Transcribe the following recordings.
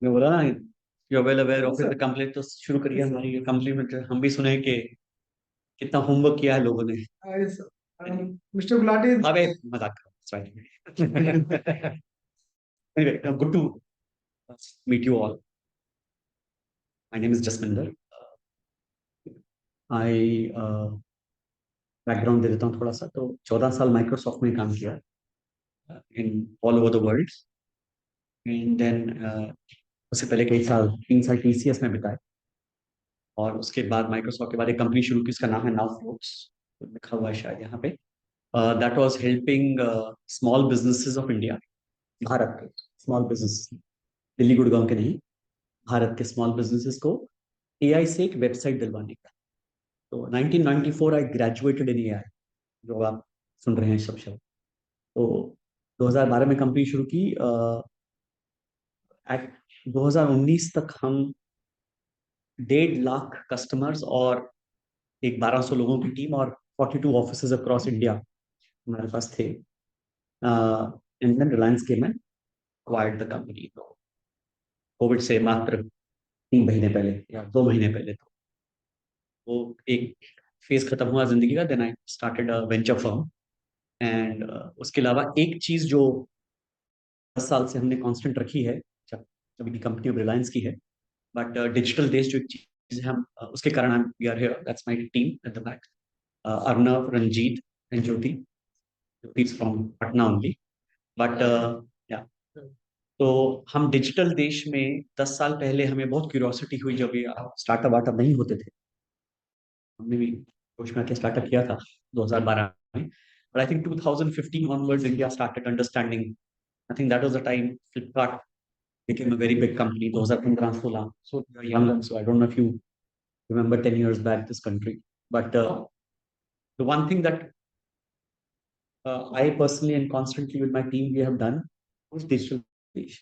मैं बोला ना, you well aware of the complaint, तो शुरू करिए हमारी कम्प्लीमेंट। हम भी सुने कि कितना होमवर्क किया है लोगों ने। मिस्टर गुलाटी, अबे मजाक करो। Anyway, good to meet you all. My name is Jasminder. I background दे देता हूँ थोड़ा सा। तो 14 साल माइक्रोसॉफ्ट में काम किया in all over the world. And then उससे पहले कई साल 3 साल टीसीएस में बिताए, और उसके बाद माइक्रोसॉफ्ट के बाद एक कंपनी शुरू की, उसका नाम है नाउ फ्लोट्स, लिखा हुआ है शायद यहाँ पे। That was helping small businesses of India, Bharat के स्मॉल बिजनेस, दिल्ली गुड़गांव के नहीं, भारत के स्मॉल बिजनेसेस को एआई से एक वेबसाइट दिलवाने का। तो 1994 आई ग्रेजुएटेड इन एआई, जो आप सुन रहे हैं सब शब्द। तो 2012 में कंपनी शुरू की। 2019 तक हम 1.5 लाख कस्टमर्स और एक 1200 लोगों की टीम और 42 ऑफिसेज अक्रॉस इंडिया हमारे पास थे। And then Reliance came and acquired the company. तो कोविड से मात्र 3 महीने पहले या 2 महीने पहले, तो वो एक फेज खत्म हुआ जिंदगी का। Then I started a venture firm. And उसके अलावा एक चीज जो 10 साल से हमने कांस्टेंट रखी है, जब जब की कंपनी अब रिलायंस की है, बट डिजिटल देश जो एक चीज है, हम उसके कारण हम we are here, that's my team at the back, Arnav, Ranjit and Jyoti. Jyoti is from Patna only, but yeah. तो हम डिजिटल देश में 10 साल पहले हमें बहुत क्यूरियोसिटी हुई, जब ये स्टार्टअप वार्टअप नहीं होते थे। हमने भी जोश में आके स्टार्टअप किया था 2012 में, but I think 2015 onwards India started understanding. I think that was the time Flipkart became a very big company. 2015-16. So you're young, so I don't know if you remember 10 years back this country. But the one thing that I personally and constantly with my team we have done was digital देश।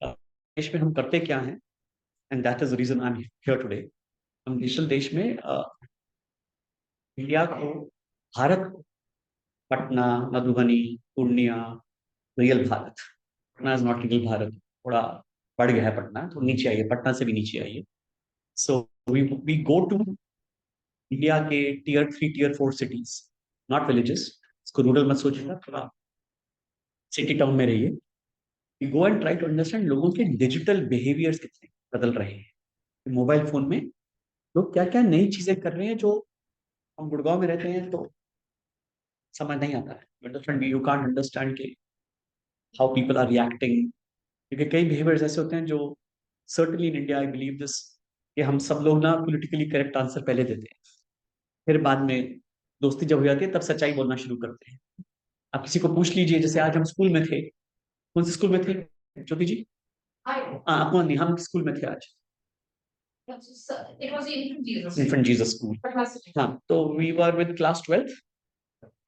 देश में हम करते क्या हैं, and that is the reason I'm here today. हम digital देश में इंडिया को, भारत को, Patna, Madhubani, Purnia, real Bharat, Patna is not real Bharat, थोड़ा बढ़ गया है पटना, तो नीचे आइए, पटना से भी नीचे आइए। So we go to India के tier 3 tier 4 cities, not villages, इसको रूरल मत सोचिएगा, थोड़ा सिटी टाउन में रहिए। We go and try to understand लोगों के डिजिटल बिहेवियर्स कितने बदल रहे हैं। मोबाइल फोन में लोग क्या क्या नई चीजें कर रहे हैं, जो हम गुड़गांव में रहते हैं तो समझ नहीं आता है। अंडरस्टैंड, यू कांट अंडरस्टैंड के हाउ पीपल आर रिएक्टिंग, क्योंकि कई बिहेवियर्स ऐसे होते हैं जो certainly in India I believe this, कि हम सब लोग ना पॉलिटिकली करेक्ट आंसर पहले देते हैं, फिर बाद में दोस्ती जब हो जाती है तब सच्चाई बोलना शुरू करते हैं। आप किसी को पूछ लीजिए, जैसे आज हम स्कूल में थे, कौन से स्कूल में थे ज्योति जी? हाँ, कौन नहीं, हम स्कूल में थे आज, इन्फेंट जीसस स्कूल। हाँ, तो we were with class 12,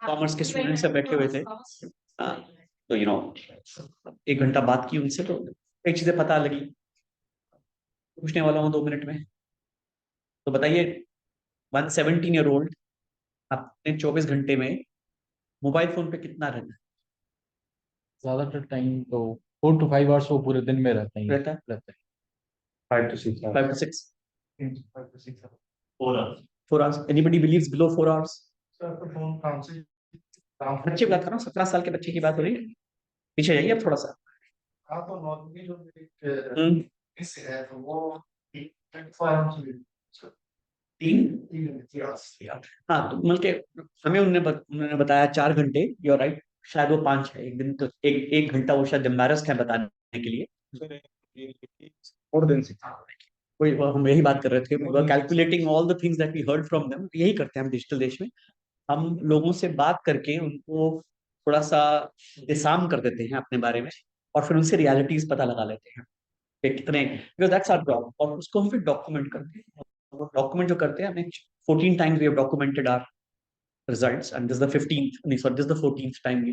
commerce के स्टूडेंट से बैठे हुए थे। हाँ, तो 1 घंटा बात की उनसे, तो कई चीजें पता लगी। पूछने वाला हूँ 2 मिनट में, तो बताइए 117 ईयर ओल्ड अपने 24 घंटे में मोबाइल फोन पे कितना रहना ज्यादातर टाइम तो 4 to 5 आवर्स वो पूरे दिन में रहता ही रहता है? रहता है। 5 to 6 5 to 6, 4 hours? Anybody believes below 4 hours? बच्चे बात कर रहा हूँ, 17 साल के बच्चे की बात हो रही है। पीछे जाइए अब थोड़ा सा। हम्म, 3। हाँ, तो मतलब के हमें उन्होंने बताया 4 घंटे, यूर राइट, शायद वो 5 है। एक दिन तो एक घंटा वो शायद एम्बैरस्ड है बताने के लिए। और दिन से कोई, हम यही बात कर रहे थे, calculating all the things that we heard from them. यही करते हैं हम डिजिटल देश में, हम लोगों से बात करके उनको थोड़ा सा डिसार्म कर देते हैं अपने बारे में, और फिर उनसे रियलिटीज पता लगा लेते हैं कि कितने, बिकॉज दैट्स आवर जॉब। और उसको हम फिर डॉक्यूमेंट करते हैं। डॉक्यूमेंट जो करते हैं, हमने 14 times we have documented our results, and this the 15th, नहीं sorry, this the 14th time.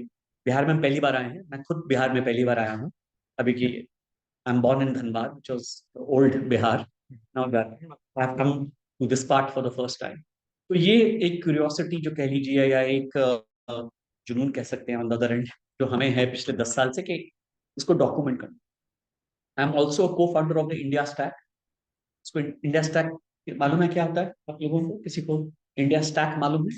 Bihar में हम पहली बार आए हैं, मैं खुद बिहार में पहली बार आया हूँ अभी की। I am born in Dhanbad, which was old Bihar. Now that I have come to this part for the first time. तो ये एक क्यूरियोसिटी जो कह लीजिए, या एक जुनून कह सकते हैं ऑन द अदर एंड, जो हमें है पिछले 10 साल से, कि इसको डॉक्यूमेंट करना। आई एम ऑल्सो को founder of the India stack. इसको इंडिया स्टैक मालूम है क्या होता है आप लोगों को, किसी को इंडिया स्टैक मालूम है?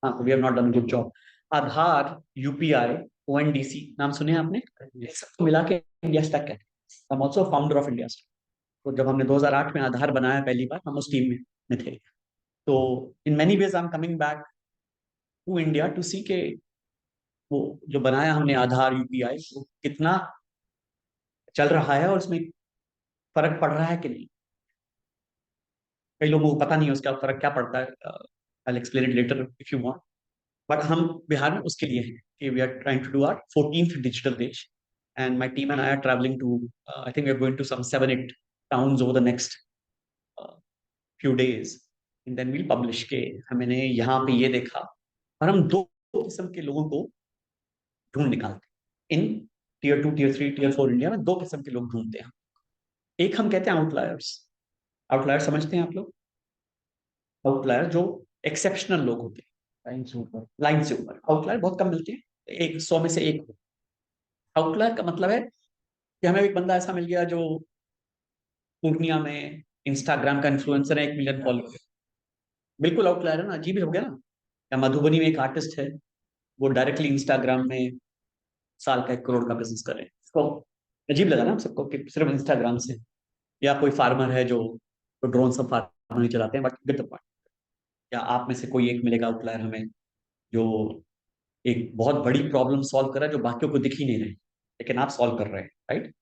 हाँ, we have not done good job. Aadhaar, UPI, ONDC नाम सुने हैं आपने? ये सबको मिला के इंडिया स्टैक कहते हैं। I am also founder of India stack. तो जब हमने 2008 में आधार बनाया पहली बार, हम उस टीम में थे। तो in many ways I am coming back to India to see के वो जो बनाया हमने आधार यूपीआई वो कितना चल रहा है और उसमें फर्क पड़ रहा है कि नहीं। कई लोगों को पता नहीं है उसका फर्क क्या पड़ता है। I explain it later if you want. But हम बिहार में उसके लिए हैं कि we are trying to do our 14th digital देश, and my team and I are travelling to, I think we are going to some 7-8 towns over the next few days, and then we'll publish के हमने यहाँ पे ये देखा। और हम दो किस्म के लोगों को ढूंढ निकालते हैं in tier 2, tier 3, tier 4 India में। दो किस्म के लोग ढूंढते हैं। एक हम कहते हैं आउटलायर्स। आउटलायर समझते हैं आप लोग? आउटलायर जो एक्सेप्शनल लोग होते हैं, लाइन से ऊपर। लाइन से ऊपर। आउटलायर बहुत कम मिलते हैं, 100 में से एक। आउटलायर का मतलब है कि हमें एक बंदा ऐसा मिल गया जो पूर्णिया में इंस्टाग्राम का इन्फ्लुएंसर है, 1 मिलियन फॉलोअर। बिल्कुल आउटलायर है ना, अजीब हो गया ना। या मधुबनी में एक आर्टिस्ट है, वो डायरेक्टली इंस्टाग्राम में साल का 1 करोड़ का बिजनेस करे। इसको अजीब लगा ना सबको कि सिर्फ इंस्टाग्राम से। या कोई फार्मर है जो तो ड्रोन सब फार्मर नहीं चलाते हैं, बट गेट द पॉइंट। या आप में से कोई एक मिलेगा आउटलायर हमें, जो एक बहुत बड़ी प्रॉब्लम सॉल्व कर रहा है जो बाकियों को दिख ही नहीं रही, लेकिन आप सॉल्व कर रहे हैं, राइट?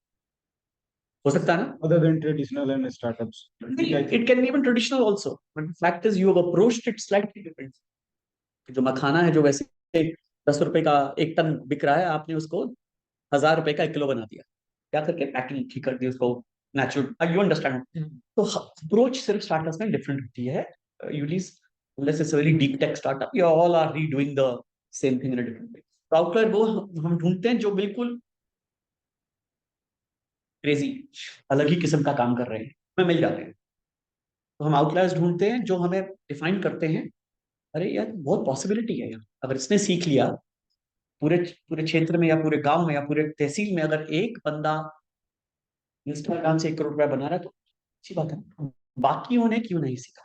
हो सकता है ना? Other than traditional and startups. It can be even traditional also, but the fact is you have approached it slightly different. जो मखाना है जो वैसे 10 रुपए का 1 टन बिक रहा है, आपने उसको 1000 रुपए का 1 किलो बना दिया। क्या करके? पैकिंग ठीक कर दी उसको, नेचुरल। You understand? तो अप्रोच सिर्फ स्टार्टअप्स में डिफरेंट होती है। यूलिस unless it's a very deep tech startup, you all are redoing the same thing in a different way. तो आउटलायर वो हम ढूंढते हैं जो बिल्कुल क्रेजी, अलग ही किस्म का काम कर रहे हैं, हमें मिल जाते हैं। तो हम आउटलायर्स ढूंढते हैं जो हमें डिफाइन करते हैं। अरे यार, बहुत पॉसिबिलिटी है यार, अगर इसने सीख लिया, पूरे पूरे क्षेत्र में या पूरे गांव में या पूरे तहसील में अगर एक बंदा इंस्टाग्राम से 1 करोड़ रुपया बना रहा है तो अच्छी बात है। बाकियों ने क्यों नहीं सीखा?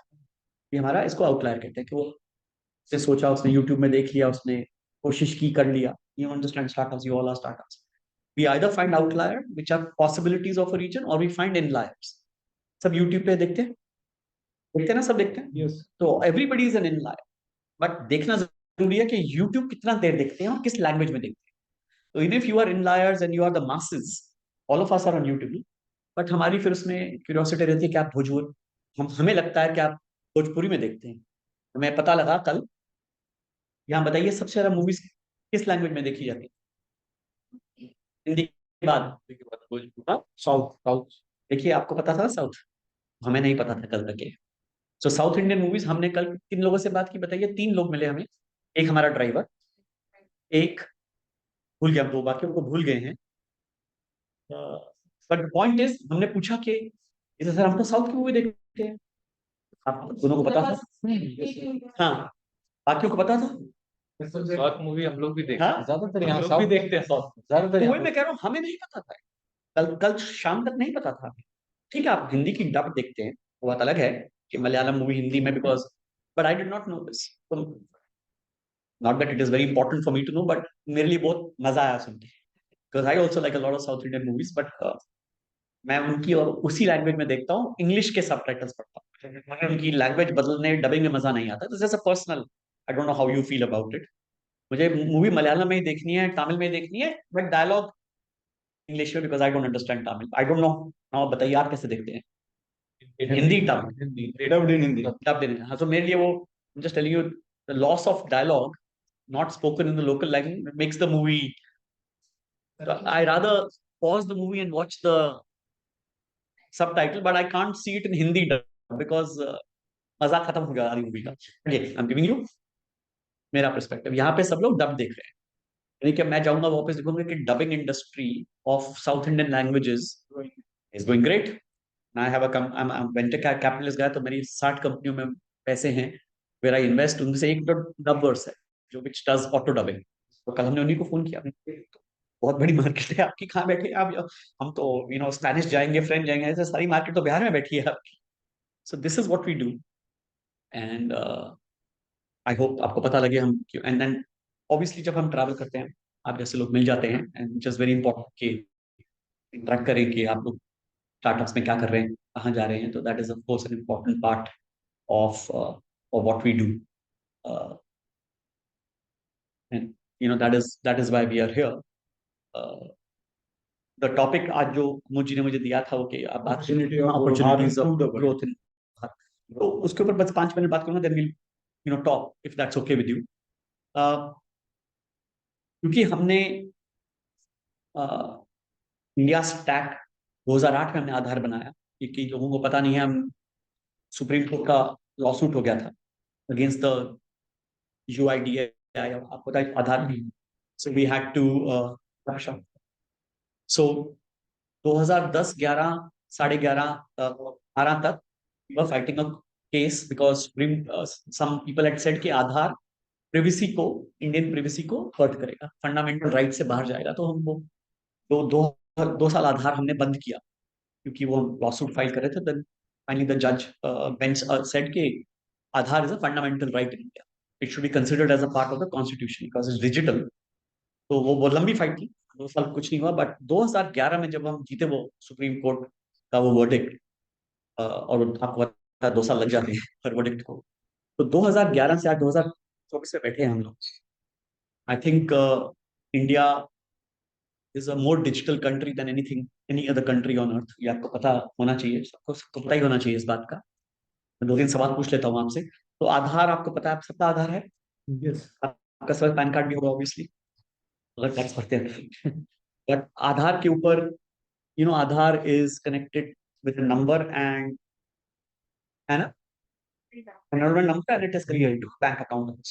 ये हमारा, इसको आउटलायर कहते हैं कि वो उसने सोचा, उसने यूट्यूब में देख लिया, उसने कोशिश की, कर लिया। You understand startups, you all are startups. We either find outlier which are possibilities of a region, और वी फाइंड इनलायर्स। सब यूट्यूब पे देखते हैं, देखते हैं ना, सब देखते हैं। Yes. तो एवरीबडी इज एन इनलायर, बट देखना जरूरी है कि यूट्यूब कितना देर देखते हैं और किस लैंग्वेज में देखते हैं। तो even if you are inliers and you are the masses, all of us are on YouTube, but हमारी फिर उसमें क्यूरियोसिटी रहती है कि आप भोजपुर, हमें लगता है कि आप भोजपुरी में देखते हैं। हमें पता लगा कल, यहाँ बताइए सबसे ज्यादा मूवीज किस लैंग्वेज में देखी जाती है? हिंदी के बाद भोजपुरी। हाँ? South. South. देखिए, आपको पता था साउथ? हमें नहीं पता था कल तक ये। तो साउथ इंडियन मूवीज हमने कल किन लोगों से बात की बताइए? 3 लोग मिले हमें। एक हमारा ड्राइवर, एक भूल गया, 2 बाकी को भूल गए हैं। बट पॉइंट इज, हमने पूछा कि इसे सर हम तो साउथ की मूवी देखते हैं, आप दोनों को पता था? हाँ, बाकियों को पता था? साउथ मूवी हम लोग भी देखते हाँ, हैं ज्यादातर हम यहाँ लोग साउथ भी देखते हैं साउथ। ज्यादातर तो यहाँ वही मैं कह रहा हूँ, हमें नहीं पता था। कल कल शाम तक नहीं पता था। ठीक है, आप हिंदी की डब देखते हैं, वो बात अलग है कि मलयालम मूवी हिंदी में, because but I did not know this. Not that it is very important for me to know, but मेरे लिए बहुत मजा आया सुन के, because I also like a lot of south Indian movies. But मैं उनकी और उसी लैंग्वेज में देखता हूँ, इंग्लिश के सबटाइटल्स पढ़ता हूँ। मुझे उनकी लैंग्वेज बदलने, डबिंग में मजा नहीं आता। This is a personal, I don't know how you feel about it. मुझे मूवी मलयालम में ही देखनी है, तमिल में ही देखनी है, बट डायलॉग इंग्लिश में, because I don't understand Tamil. I don't know. Now बताइए आप कैसे देखते हैं? Hindi Tamil, Hindi dubbed in Hindi. तब देने। हाँ, तो मेरे लिए वो, just telling you, the loss of dialogue not spoken in the local language makes the movie. I rather pause the movie and watch the subtitle, but I can't see it in Hindi dub because मजा खत्म हो गया movie का। Okay, I'm giving you मेरा perspective. यहाँ पे सब लोग डब देख रहे हैं, यानी कि मैं जाऊंगा वापस देखूंगा कि dubbing industry of south Indian languages is going great. I have a venture capitalist guy, तो मेरी 60 कंपनियों में पैसे हैं, वेर आई इन्वेस्ट। उनमें से एक डबवर्स है जो विच डज ऑटो डबिंग। तो कल हमने उन्हीं को फोन किया, बहुत बड़ी मार्केट है आपकी, कहाँ बैठे हैं आप? हम तो स्पेनिश जाएंगे, फ्रेंच जाएंगे, ऐसे सारी मार्केट तो बिहार में बैठी है आपकी। So this is what we do. And I hope आपको पता लगे हम क्यों। एंड देन ऑब्वियसली जब हम ट्रैवल करते हैं, आप जैसे लोग मिल जाते हैं, and which is very important कि इंटरेक्ट करें कि आप लोग स्टार्टअप्स में क्या कर रहे हैं, कहाँ जा रहे हैं। तो that is of course an important part of what we do. Uh, and that is why we are here. Uh, the topic आज जो मुझे ने मुझे दिया था वो कि आप बात opportunities of growth in, तो उसके ऊपर बस 5 मिनट बात करूंगा, then we'll talk if that's okay with you. क्योंकि हमने इंडिया स्टैक 2008 में हमने आधार बनाया, क्योंकि लोगों को पता नहीं है, हम सुप्रीम कोर्ट का लॉसूट हो गया था अगेंस्ट द UIDAI, आपको पता है आधार। सो वी हैड टू सो 2010 11 साढ़े 11 12 तक we were fighting a case because some people had said कि आधार प्रिवेसी को, इंडियन प्रिवेसी को हर्ट करेगा, फंडामेंटल राइट से बाहर जाएगा। तो हम वो दो दो 2 साल आधार हमने बंद किया, क्योंकि वो लॉसूट फाइल कर रहे थे। देन फाइनली द जज बेंच सेड कि Aadhaar is a fundamental right in India, it should be considered as a part of the constitution because it's digital. तो वो लंबी फाइट थी, 2 साल कुछ नहीं हुआ। बट 2011 में जब हम जीते वो सुप्रीम कोर्ट का वो वर्डिक्ट, और आपको पता है 2 साल लग जाते हैं हर वर्डिक्ट को। तो 2011 से आज 2024 में बैठे हैं हम लोग। I think India is a more digital country than anything any other country on earth. ये आपको पता होना चाहिए, सबको पता ही होना चाहिए इस बात का। मैं 2 3 सवाल पूछ लेता हूँ आपसे। तो आधार आपको पता है, आप सबका आधार है? Yes. आपका सब पैन कार्ड भी होगा ऑब्वियसली, अगर टैक्स भरते हैं। बट आधार के ऊपर आधार is connected with a number and a enrollment number, and it is clear to bank accounts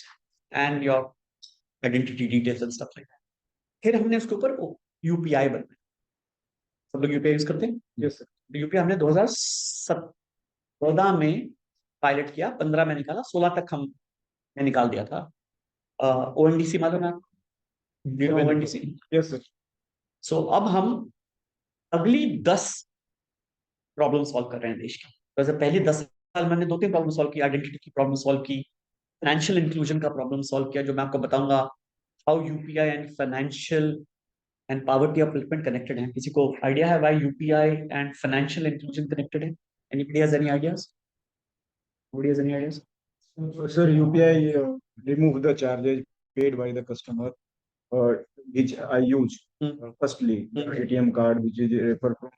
and your identity details and stuff like that. फिर हमने उसके ऊपर यूपीआई बनाया। सब लोग यूपीआई यूज करते हैं? Yes, sir. यूपीआई हमने 2014 में पायलट किया, 15 में निकाला, 16 तक हमने निकाल दिया था। ओएनडीसी मालूम है आपको? ओएनडीसी। Yes, sir. सो अब हम अगली 10 प्रॉब्लम सॉल्व कर रहे हैं देश की। वैसे पहले 10 साल मैंने 2 3 प्रॉब्लम सॉल्व की, आइडेंटिटी की प्रॉब्लम सॉल्व की, फाइनेंशियल इंक्लूजन का प्रॉब्लम सॉल्व किया, जो मैं आपको बताऊंगा how UPI and financial and poverty upliftment connected है। किसी को आइडिया है why UPI and financial inclusion connected है? Anybody has any ideas? Nobody has any ideas? Sir, UPI remove the charges paid by the customer, uh, which I use. Firstly, the ATM card, which is referred from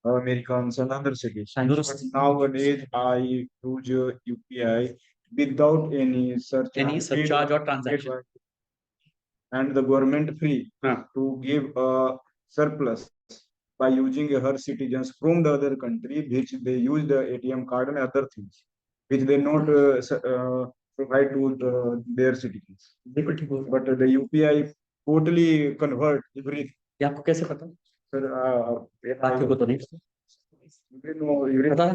Americans and other cities. But nowadays, I use UPI without any Any surcharge or transaction. And the government free हाँ. to give a surplus by using her citizens from the other country, which they use the ATM card and other things, which they not provide to their citizens. But the UPI totally convert everything. ये आपको कैसे पता? Sir, बाकियों को तो नहीं पता है।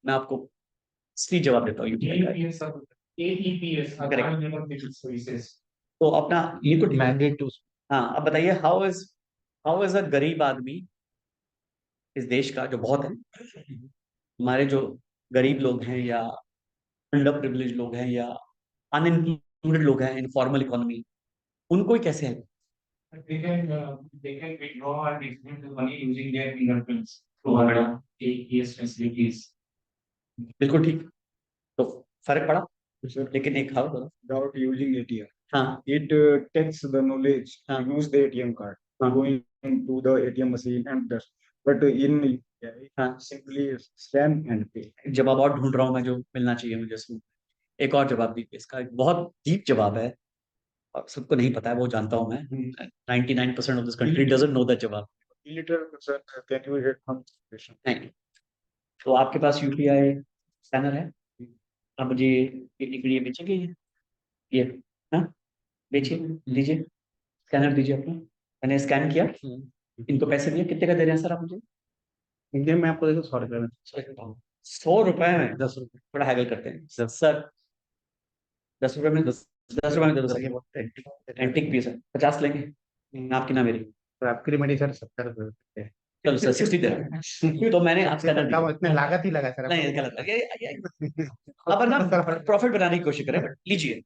मैं आपको सही जवाब देता हूँ। AEPS तो अपना ये तो mandate to. हाँ, अब बताइए हाउ इज अ गरीब आदमी इस देश का, जो बहुत है, हमारे जो गरीब लोग हैं या अंडर प्रिविलेज लोग हैं या अनइंक्लूडेड लोग हैं इनफॉर्मल इकोनॉमी, उनको ही कैसे है? they can withdraw and distribute the money using their fingerprints through our AEPS facilities. बिल्कुल ठीक। तो फर्क पड़ा, Sir, लेकिन एक हाउ without using ATM, हाँ it takes the knowledge to use the ATM card, going to the ATM machine and just. But in UPI, हाँ, simply scan and pay. एक जवाब और ढूंढ रहा हूँ मैं जो मिलना चाहिए मुझे इसमें। एक और जवाब दीजिए, इसका एक बहुत डीप जवाब है और सबको नहीं पता है, वो जानता हूँ मैं। 99% of this country doesn't know that जवाब। Illiterate person, can you get some question? नहीं। तो आपके पास यूपीआई स्कैनर है, आप मुझे ये बेचेंगे? ये हाँ, बेचिए, दीजिए, स्कैनर दीजिए अपना। मैंने स्कैन किया, इनको पैसे दिए। कितने का दे रहे हैं सर आप मुझे? इंडिया में आपको देखो 100 रुपए में। 100 रुपए में? 10 रुपए थोड़ा हैगल करते हैं सर। 10 रुपए में 10 रुपए में दे दो सर, ये बहुत एंटिक पीस है। 50 लेंगे? आपकी ना मेरी, तो आपकी रेमेडी सर 70 रुपए। चलो सर 60 दे रहा हूं। तो मैंने आप स्कैनर कम दिया, उसमें लागत ही लगा सर। नहीं गलत है अब ना प्रॉफिट बनाने की कोशिश करें, बट लीजिए,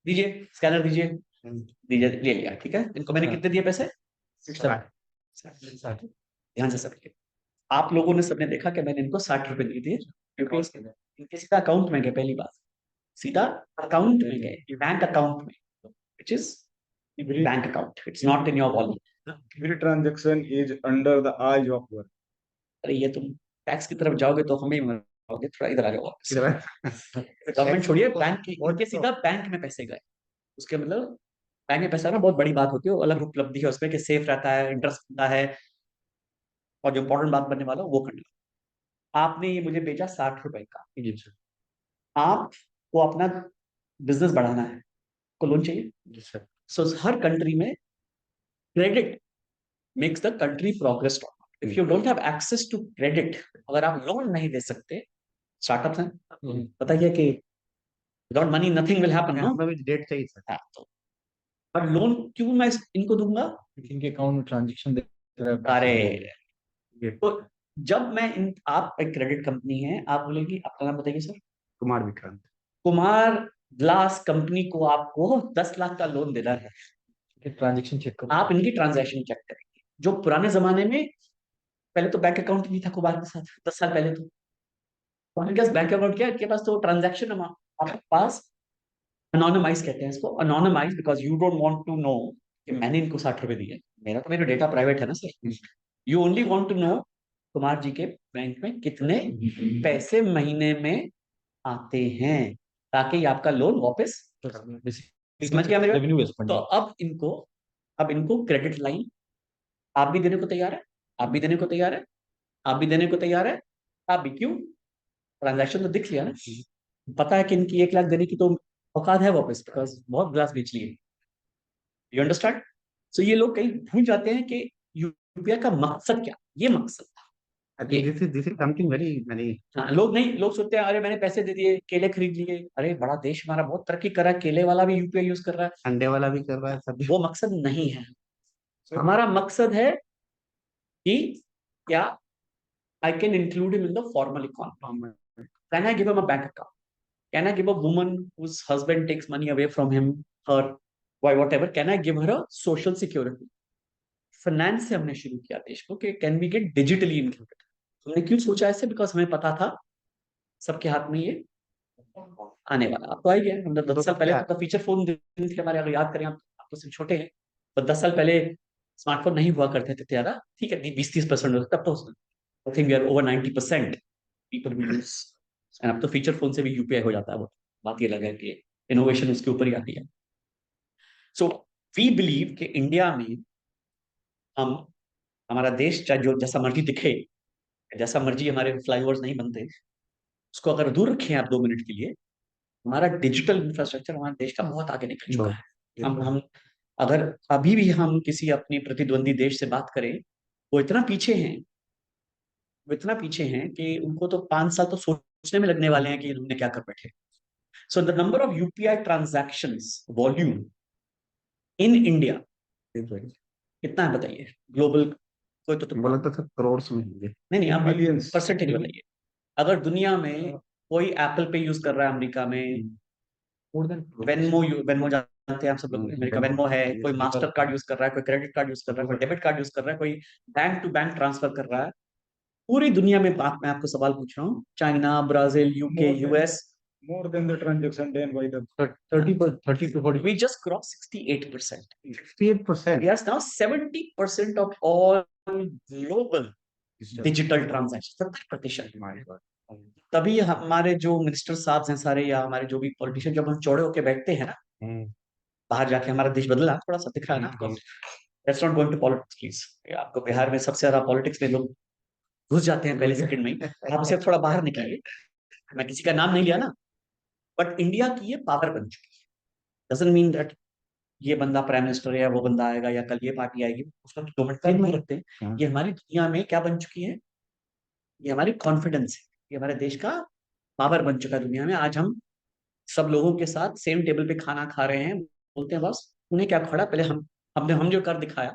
दीजिए स्कैनर, दीजिए, दीजिए, ले लिया, ठीक है। इनको मैंने कितने दिए पैसे? 60। ध्यान से समझिए, आप लोगों ने सबने देखा कि मैंने इनको 60 रुपए दिए थे, क्योंकि इनके सीधा अकाउंट में गए, पहली बात सीधा अकाउंट में गए, बैंक अकाउंट में, which is bank account, it's not in your wallet. Every transaction is under the eyes of work. अरे ये तुम टैक्स की तरफ जाओगे तो हमें ही मरोगे, थोड़ा इधर आ जाओ वापस। गवर्नमेंट छोड़िए, बैंक उनके सीधा बैंक में पैसे गए, उसके मतलब बैंक में पैसा ना बहुत बड़ी बात होती है, वो अलग उपलब्धि है उसमें कि सेफ रहता है, इंटरेस्ट मिलता है, और जो इंपॉर्टेंट बात बनने वाला वो करना। आपने ये मुझे भेजा 60 रुपए का, आपको अपना बिजनेस बढ़ाना है, को लोन चाहिए। सो हर कंट्री में credit makes the country progress. If you don't have access to credit, अगर आप लोन नहीं दे सकते, स्टार्टअप्स हैं, पता ही है कि without money nothing will happen, no. हमें भी डेट चाहिए सर। हाँ, तो और लोन क्यों मैं इनको दूंगा? इनके अकाउंट में ट्रांजेक्शन अरे तो जब मैं आप एक क्रेडिट कंपनी है, आप बोलेगी, आपका नाम बताइए sir? Kumar Vikrant. Kumar glass company को आपको 10 लाख का लोन देना है, ट्रांजेक्शन चेक करो, आप इनकी ट्रांजैक्शन चेक करेंगे। जो पुराने जमाने में, पहले तो बैंक अकाउंट नहीं था कुमार के साथ, 10 साल पहले तो उनके पास बैंक अकाउंट क्या, इनके पास तो ट्रांजैक्शन आपके पास अनोनिमाइज कहते हैं इसको, anonymise because you don't want to know कि मैंने इनको 60 रुपए दिए, मेरा तो मेरा डेटा प्राइवेट है ना sir. You only want to know Kumar ji के बैंक में कितने पैसे महीने में आते हैं, ताकि आपका लोन वापस, समझ गया मेरे बात? तो अब इनको क्रेडिट लाइन आप भी देने को तैयार है, आप भी देने को तैयार है, आप भी देने को तैयार है, आप भी, क्यों? ट्रांजैक्शन तो दिख लिया ना, पता है कि इनकी 1 लाख देने की तो औकात है वापस, बिकॉज बहुत ग्लास बेच लिए। You understand? सो ये लोग कहीं भूल जाते हैं कि यूपीआई का मकसद क्या, ये मकसद था। This is something very many. हाँ, लोग सोचते हैं अरे मैंने पैसे दे दिए, केले खरीद लिए, अरे बड़ा देश हमारा बहुत तरक्की कर रहा है, केले वाला भी यूपीआई यूज कर रहा है, अंडे वाला भी कर रहा है सब। वो मकसद नहीं है। हमारा मकसद है कि क्या I can include him in the formal economy. Can I give him a bank account? Can I give a woman whose husband takes money away from him, her, why whatever? Can I give her a social security? Finance से हमने शुरू किया देश को कि can we get digitally included. हमने क्यों सोचा ऐसे? बिकॉज हमें पता था सबके हाथ में ये आने वाला। आपको आई गया, हमने 10 साल पहले तो फीचर फोन दिन थे हमारे, अगर याद करें आप तो सिर्फ छोटे हैं, तो 10 साल पहले स्मार्टफोन नहीं हुआ करते थे ज्यादा, ठीक है, 20-30% तब तो I think we are over 90% people will use, and अब तो फीचर फोन से भी यूपीआई हो जाता है। वो बात ये लगा कि इनोवेशन उसके ऊपर ही आती है। सो वी बिलीव कि इंडिया में हम, हमारा देश चाहे जो जैसा मर्जी दिखे, जैसा मर्जी हमारे फ्लाईओवर्स नहीं बनते, उसको अगर दूर रखें आप 2 मिनट के लिए, हमारा डिजिटल इंफ्रास्ट्रक्चर हमारे देश का बहुत आगे निकल चुका है। हम अगर अभी भी हम किसी अपनी प्रतिद्वंदी देश से बात करें, वो इतना पीछे हैं, वो इतना पीछे हैं कि उनको तो 5 साल तो सोचने में लगने वाले हैं कि हमने क्या कर बैठे। So the number of UPI transactions volume in India कितना है बताइए? ग्लोबल कोई तो बोला तो सर करोड़ में होंगे। नहीं, आप Millions. परसेंटेज बताइए। अगर दुनिया में कोई एप्पल पे यूज कर रहा है, अमेरिका में वेनमो जानते हैं आप सब लोग, अमेरिका वेनमो है, कोई मास्टर कार्ड यूज कर रहा है, कोई क्रेडिट कार्ड यूज कर रहा है, कोई डेबिट कार्ड यूज कर रहा है, कोई बैंक टू बैंक ट्रांसफर कर रहा है, पूरी दुनिया में बात मैं आपको सवाल पूछ रहा हूँ, China, Brazil, UK, US, More than the transaction done by the 30 to 40, we just crossed 68%. 68%. Yes, now 70% of all global digital transactions, 70%। तभी हमारे जो मिनिस्टर साहब हैं सारे, या हमारे जो भी पॉलिटिशियन, जब हम चौड़े होके बैठते हैं ना, बाहर जाके हमारा देश बदला थोड़ा सा दिख रहा है ना आपको। Let's not go into politics please. आपको बिहार में सबसे ज्यादा पॉलिटिक्स में लोग घुस जाते हैं पहले सेकंड में ही, आप उसे थोड़ा बाहर निकलिए। मैं किसी का नाम नहीं लिया ना, बट इंडिया की ये पावर बन चुकी है। डजंट मीन दैट ये बंदा प्राइम मिनिस्टर है या वो बंदा आएगा या कल ये पार्टी आएगी, उसका तो 2 मिनट टाइम नहीं रखते हैं। ये हमारी दुनिया में क्या बन चुकी है? ये हमारी कॉन्फिडेंस है, ये हमारे देश का पावर बन चुका है दुनिया में। आज हम सब लोगों के साथ सेम टेबल पे खाना खा रहे हैं, बोलते हैं बस उन्हें क्या खड़ा, पहले हम हमने हम जो कर दिखाया,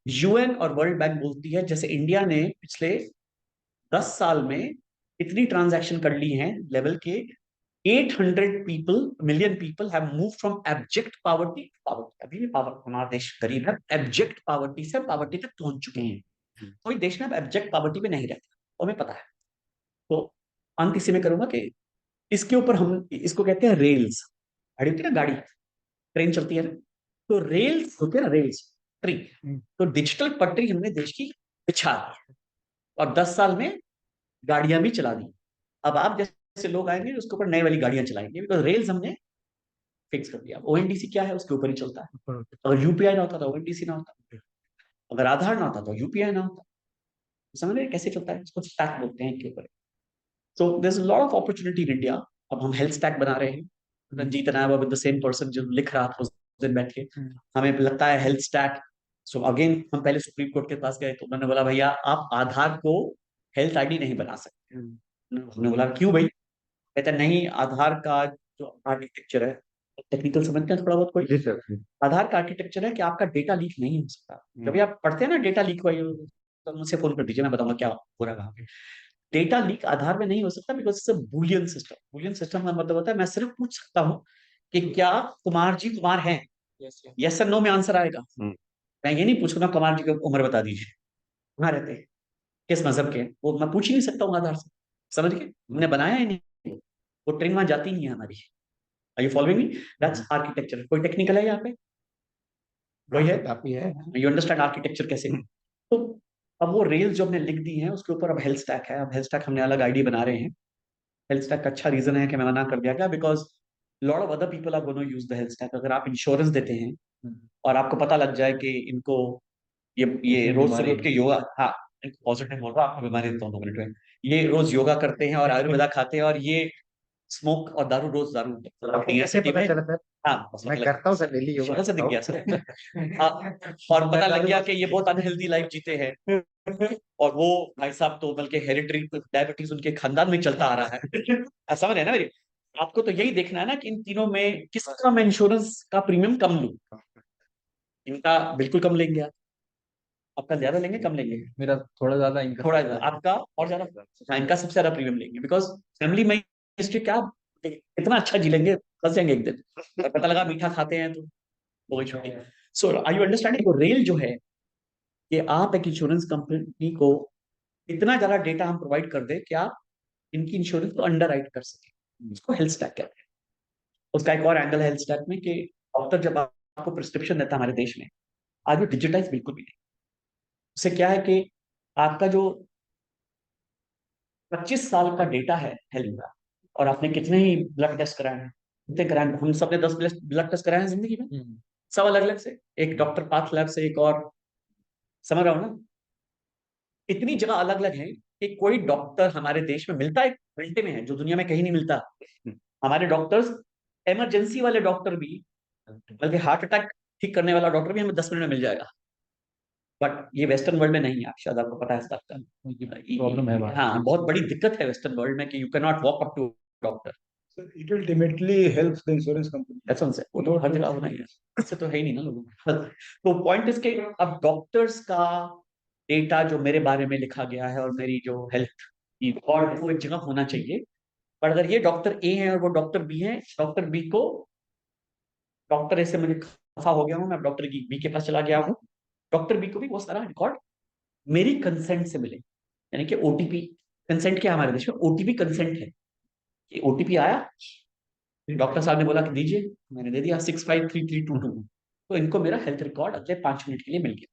यूएन और वर्ल्ड बैंक बोलती है जैसे इंडिया ने पिछले 10 साल में इतनी ट्रांजैक्शन कर ली हैं लेवल के 800 million people have move from abject poverty, अभी भी पावर हमारा देश गरीब है, एब्जेक्ट पावर्टी से पावर्टी तक पहुंच चुके हैं। कोई देश में अब एब्जेक्ट पावर्टी में नहीं रहता, और हमें पता है। तो अंत इसी में करूंगा कि इसके ऊपर हम इसको कहते हैं रेल्स। गाड़ी होती है ना, गाड़ी ट्रेन चलती है ना, तो रेल्स होते हैं ना, रेल्स ट्री। तो डिजिटल पटरी हमने देश की बिछा दी और 10 साल में गाड़ियां भी चला दी। अब आप जैसे लोग आएंगे उसके ऊपर नई वाली गाड़ियां चलाएंगे, बिकॉज रेल्स हमने फिक्स कर दिया। ओएनडीसी क्या है, उसके ऊपर ही चलता है। अगर यूपीआई ना होता तो ओएनडीसी ना होता, अगर आधार ना होता तो यूपीआई ना होता। समझ रहे कैसे चलता है, इसको स्टैक बोलते हैं के ऊपर। So there is lot of opportunity in India. अब हम हेल्थ स्टैक बना रहे हैं, Ranjit and I with the same person जो लिख रहा था उस दिन बैठ के। हमें लगता है हेल्थ स्टैक। सो अगेन हम पहले सुप्रीम कोर्ट के पास गए, तो उन्होंने बोला भैया आप आधार को हेल्थ आईडी नहीं बना सकते। हमने बोला क्यों भाई? कहते नहीं, आधार का जो आर्किटेक्चर है, टेक्निकल समझते हैं थोड़ा बहुत कोई? जी सर। आधार का आर्किटेक्चर है कि आपका डेटा लीक नहीं हो सकता। कभी आप पढ़ते हैं ना डेटा लीक हुआ, तो मुझसे फोन कर दीजिए, मैं बताऊंगा क्या हो रहा है। डेटा लीक आधार में नहीं हो सकता because it's a Boolean system. Boolean system का मतलब होता है मैं सिर्फ पूछ सकता हूँ कि क्या कुमार जी कुमार हैं, यस और नो में आंसर आएगा। मैं ये नहीं पूछ रहा कुमार जी की उम्र बता दीजिए, कहाँ रहते हैं, किस मजहब के हैं, वो मैं पूछ ही नहीं सकता हूँ आधार से। समझ गए? हमने बनाया ही नहीं, वो ट्रेन वहां जाती नहीं है हमारी। Are you following me? That's architecture. कोई टेक्निकल है यहाँ पे? वही है, काफी है। यू अंडरस्टैंड आर्किटेक्चर कैसे है? तो अब वो रेल्स जो हमने लिख दी हैं उसके ऊपर अब हेल्थ स्टैक है। अब हेल्थ स्टैक हमने अलग आईडी बना रहे हैं। हेल्थ स्टैक का अच्छा रीजन है कि मैं मना कर दिया गया, because lot of other people are gonna use the health stack. अगर आप इंश्योरेंस देते हैं और आपको पता लग जाए कि इनको ये रोज सुबह उठ के योगा, हाँ पॉजिटिव बोल रहा हूँ, आपको बीमारी देता हूँ 2 मिनट में, ये रोज योगा करते हैं और आयुर्वेदा खाते हैं और ये स्मोक और दारू रोज दारू कैसे पता चला सर? हाँ बस मैं मतलब करता हूँ सर, डेली योगा शक्ल से दिख करता गया हूँ। सर। और पता लग गया कि ये बहुत अनहेल्दी लाइफ जीते हैं और वो भाई साहब तो बल्कि हेरिटरी डायबिटीज उनके खानदान में चलता आ रहा है। समझ रहे हैं ना मेरी? आपको तो यही देखना है ना कि इन तीनों में किसका मैं इंश्योरेंस का प्रीमियम कम लूं। इनका बिल्कुल कम लेंगे आप, आपका ज्यादा लेंगे कम लेंगे? मेरा थोड़ा ज्यादा इनका थोड़ा ज्यादा, आपका और ज्यादा। हाँ, इनका सबसे ज्यादा प्रीमियम लेंगे बिकॉज फैमिली में हिस्ट्री क्या इतना अच्छा जी लेंगे, फंस जाएंगे एक दिन और पता लगा मीठा खाते हैं तो वो ही छोटी। सो आर यू अंडरस्टैंडिंग? रेल जो है कि आप एक इंश्योरेंस कंपनी को इतना ज्यादा डेटा हम प्रोवाइड कर दे कि आप इनकी इंश्योरेंस को अंडर राइट कर सके, उसको हेल्थ स्टैक कहते हैं। उसका एक और एंगल है हेल्थ स्टैक में कि डॉक्टर जब आपको प्रिस्क्रिप्शन देता है हमारे देश में, आज वो डिजिटाइज बिल्कुल भी नहीं। उससे क्या है कि आपका जो 25 साल का डेटा है हेल्थ का, और आपने कितने ही ब्लड टेस्ट कराए हैं, कितने कराए हैं? हम सबने 10 ब्लड टेस्ट कराए हैं जिंदगी में, सब अलग अलग से, एक डॉक्टर पाथ लैब से, एक और, समझ रहा हूँ ना? इतनी जगह अलग अलग है कि कोई डॉक्टर हमारे देश में मिलता है घंटे में है, जो दुनिया में कहीं नहीं मिलता। हमारे डॉक्टर्स, इमरजेंसी वाले डॉक्टर भी, बल्कि हार्ट अटैक ठीक करने वाला डॉक्टर भी हमें 10 मिनट में मिल जाएगा। बट ये वेस्टर्न वर्ल्ड में नहीं है, शायद आपको पता है इस बात का। प्रॉब्लम है बात। हाँ, बहुत बड़ी दिक्कत है वेस्टर्न वर्ल्ड में कि you can not walk up to doctor. So it ultimately helps the insurance company. That's what I'm saying. वो तो हर जगह होना ही है, इससे तो है ही नहीं ना लोगों को। तो पॉइंट इसके, अब डॉक्टर्स का डेटा जो मेरे बारे में लिखा गया है और मेरी जो हेल्थ की रिकॉर्ड, वो एक जगह होना चाहिए। पर अगर ये डॉक्टर ए है और वो डॉक्टर बी है, डॉक्टर बी को, डॉक्टर ए से मुझे खफा हो गया हूँ, मैं डॉक्टर बी के पास चला गया हूँ, डॉक्टर बी को भी वो सारा रिकॉर्ड मेरी कंसेंट से मिले। यानी कि ओटीपी कंसेंट क्या है हमारे देश में? ओटीपी कंसेंट है कि ओटीपी आया, डॉक्टर साहब ने बोला कि दीजिए, मैंने दे दिया 653322, तो इनको मेरा हेल्थ रिकॉर्ड अगले 5 मिनट के लिए मिल गया,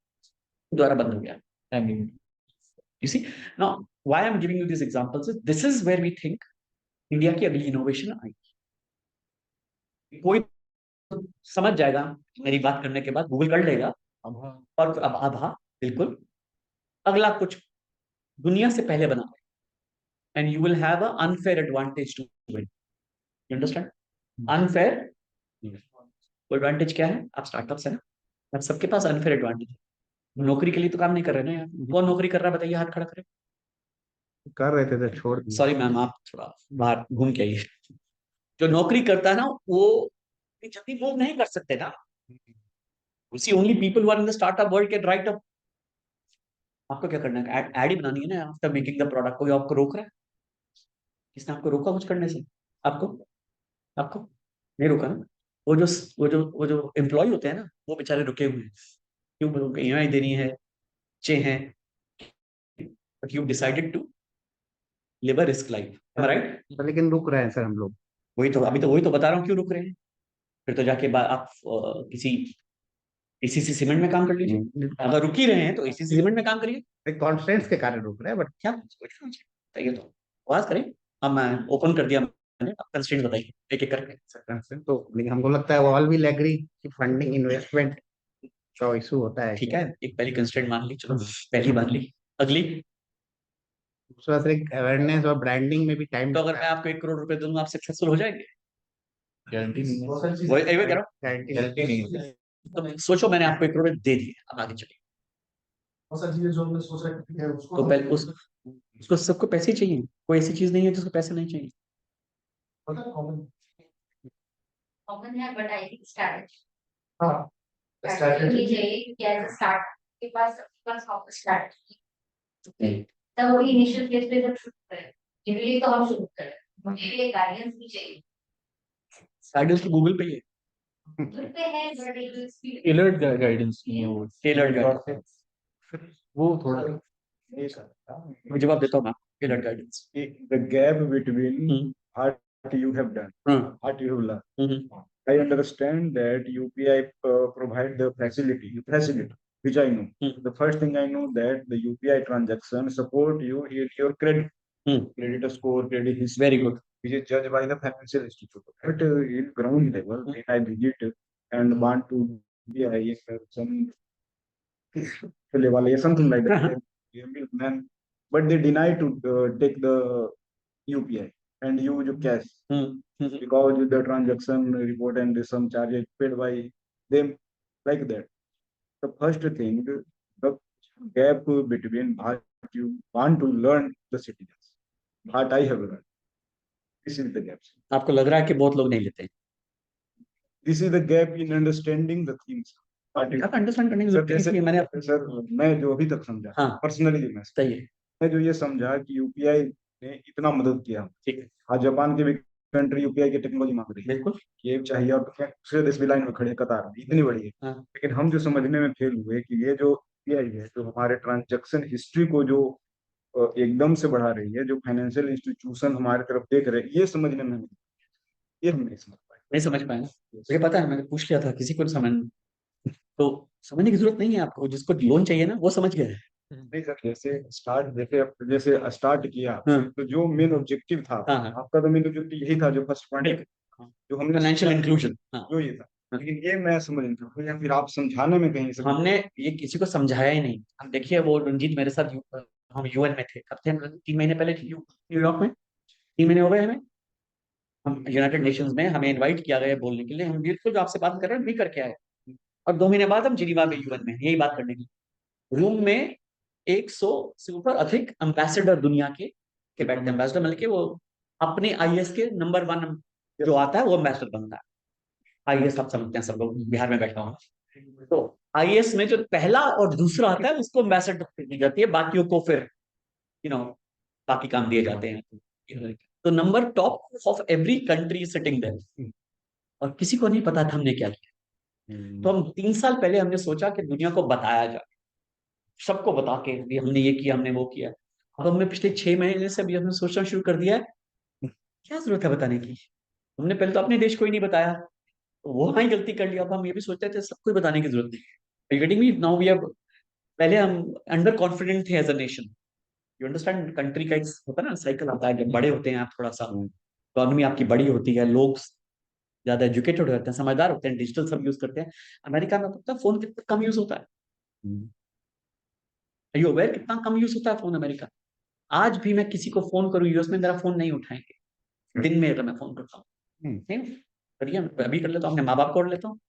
दोबारा बंद हो गया। You see, now why I'm giving you these examples is this is where we think India की अगली इनोवेशन आएगी। कोई समझ जाएगा मेरी बात करने के बाद, गूगल कर लेगा और अब आभा बिल्कुल अगला कुछ दुनिया से पहले बना, and you will have a unfair advantage to win. You understand? Unfair advantage क्या है? आप स्टार्टअप्स है ना, आप सबके पास अनफेयर एडवांटेज है। नौकरी के लिए तो काम नहीं कर रहे ना यार, कौन नौकरी कर रहा है बताइए, हाथ खड़ा करे। कर रहे थे तो छोड़ दिया। सॉरी मैम, आप थोड़ा बाहर घूम के आइए। जो नौकरी करता है ना वो जल्दी मूव नहीं कर सकते ना, see only people who are in the startup world can write up. आपको क्या करना है, एड ही बनानी है ना आफ्टर मेकिंग द प्रोडक्ट। कोई आपको रोक रहा है? किसने आपको रोका कुछ करने से? आपको आपको नहीं रोका ना। वो जो एम्प्लॉय होते हैं ना, वो बेचारे रुके हुए हैं। क्यों? उनको ईएमआई देनी है, बच्चे हैं, but you decided to live a risk life, right? लेकिन रुक रहे हैं सर हम लोग। वही तो बता रहा हूँ क्यों रुक रहे हैं। फिर तो जाके आप किसी एसीसी सीमेंट में काम कर लीजिए। अगर रुक ही रहे हैं तो एसीसी सीमेंट में काम करिए। कॉन्फ्रेंस के कारण रुक रहे हैं, बट क्या चाहिए तो बात करें। अब मैं ओपन कर दिया मैंने, अब कंस्ट्रेंट बताइए एक एक करके। तो लेकिन हमको लगता है वो ऑल विल एग्री कि फंडिंग इन्वेस्टमेंट का इशू होता है। ठीक है, एक पहली कंस्ट्रेंट मान ली, चलो पहली मान ली। अगली, दूसरा सर अवेयरनेस और ब्रांडिंग में भी टाइम तो अगर मैं आपको 1 करोड़ रुपए दूंगा, आप सक्सेसफुल हो जाएंगे? गारंटी नहीं है। वही वही कह रहा गारंटी नहीं है। हूँ। तो सोचो मैंने आपको 1 करोड़ दे दिए, अब आगे चलिए। और सर चीजें जो हमने सोच रखी है उसको तो पहले उसको सबको पैसे ही चाहिए। कोई ऐसी चीज नहीं है जिसको पैसे नहीं चाहिए। पता है कॉमन। कॉमन है बट आई थिंक स्ट्रैटेजी हाँ स्ट्रैटेजी स्ट्रैटेजी चाहिए क्योंकि एज अ स्टार्ट के पास स्ट्रैटेजी तब वो इनिशियल फेज पे जब शुरू करें इमीडिएटली तो हम शुरू करें मुझे लिए गाइडेंस भी चाहिए गाइडेंस तो गूगल पे ही है। घर पे है बट एक स्पीड टेलर्ड गाइडेंस नहीं है वो। टेलर्ड गाइडेंस, वो थोड़ा मैं जवाब देता हूँ मैं। Tailored guidance. The gap between Hmm. what you have done, हाँ। what you have learned. Hmm. I understand that UPI provide the facility, which I know. Hmm. The first thing I know that the UPI transaction support you in your credit, Hmm. credit score, credit history, Very good. which is judged by the financial institute. But in ground level, when I visit and want to be some level, something like that, man, but they deny to take the UPI and use cash because the transaction report and some charges paid by them like that. The first thing, the gap between what you want to learn the citizens, what I have learned. This is the gap. आपको लग रहा है कि बहुत लोग नहीं लेते हैं? This is the gap in understanding the things. आप अंडरस्टैंड करने की सर जरूरत नहीं जैसे है, मैंने सर मैं जो अभी तक समझा हाँ। पर्सनली सही है। मैं जो ये समझा कि यूपीआई ने इतना मदद किया। ठीक है, आज जापान की भी कंट्री यूपीआई की टेक्नोलॉजी मांग रही है, बिल्कुल। ये चाहिए और दूसरे देश भी लाइन में खड़े हैं, कतार में इतनी बड़ी है। हाँ। लेकिन हम जो समझने में फेल हुए कि ये जो यूपीआई है जो हमारे ट्रांजैक्शन हिस्ट्री को जो एकदम से बढ़ा रही है, जो फाइनेंशियल इंस्टीट्यूशन हमारे तरफ देख रहे हैं, ये समझने में ये हम नहीं समझ पाए। नहीं समझ पाए ना? मुझे पता है, मैंने पूछ लिया था किसी को समझ, तो समझने की जरूरत नहीं है आपको। जिसको लोन चाहिए ना वो समझ गया है। नहीं सर जैसे स्टार्ट किया हाँ। तो जो मेन ऑब्जेक्टिव था हाँ, हाँ। आपका, तो मेन ऑब्जेक्टिव यही था जो फर्स्ट पॉइंट जो हमने फाइनेंशियल इंक्लूजन। हाँ। जो ये था, लेकिन ये मैं समझ नहीं पाया या फिर आप समझाने में कहीं से हमने ये किसी को समझाया ही नहीं। हम देखिए, वो रंजीत मेरे साथ हम यूएन में थे, कब थे हम? 3 महीने पहले न्यूयॉर्क में। 3 महीने हो गए हमें। हम यूनाइटेड नेशंस में हमें इनवाइट किया गया बोलने के लिए। हम बिल्कुल जो आपसे बात कर रहे हैं भी करके आए, और 2 महीने बाद हम जिनीवा में यूएन में यही बात करने की। रूम में 100 से ऊपर अधिक एम्बेसडर दुनिया के बैठते हैं। एम्बेसडर मतलब कि वो अपने आईएएस के नंबर 1 जो आता है वो एम्बेसडर बनता है। आईएएस आप समझते हैं, सब लोग बिहार में बैठा हूँ, तो आईएएस में जो पहला और दूसरा आता है उसको एम्बेसडर दी जाती है, बाकियों को फिर बाकी काम दिए जाते हैं। तो number top of every country sitting there, और किसी को नहीं पता था हमने क्या किया। तो हम 3 साल पहले हमने सोचा कि दुनिया को बताया जाए, सबको बता के भी हमने ये किया, हमने वो किया। अब हमने पिछले 6 महीने से अभी हमने सोचना शुरू कर दिया है, क्या जरूरत है बताने की। हमने पहले तो अपने देश को ही नहीं बताया, तो वो हमारी गलती कर लिया। अब हम ये भी सोचते थे सबको ही बताने की जरूरत नहीं। Getting me now we have, पहले हम अंडर कॉन्फिडेंट थे as a nation. You understand, country का एक होता है ना साइकिल आता है, जब बड़े होते हैं आप थोड़ा सा, इकोनॉमी आपकी बड़ी होती है, लोग ज्यादा एजुकेटेड होते हैं, समझदार होते हैं, डिजिटल सब यूज करते हैं। अमेरिका में पता फोन कितना कम यूज होता है? यू अवेयर कितना कम यूज होता है फोन अमेरिका? आज भी मैं किसी को फोन करूं यूएस में, मेरा फोन नहीं उठाएंगे दिन में अगर मैं फोन करता हूँ। नहीं करिए, अभी कर लेता हूँ, अपने माँ बाप को कर लेता हूँ,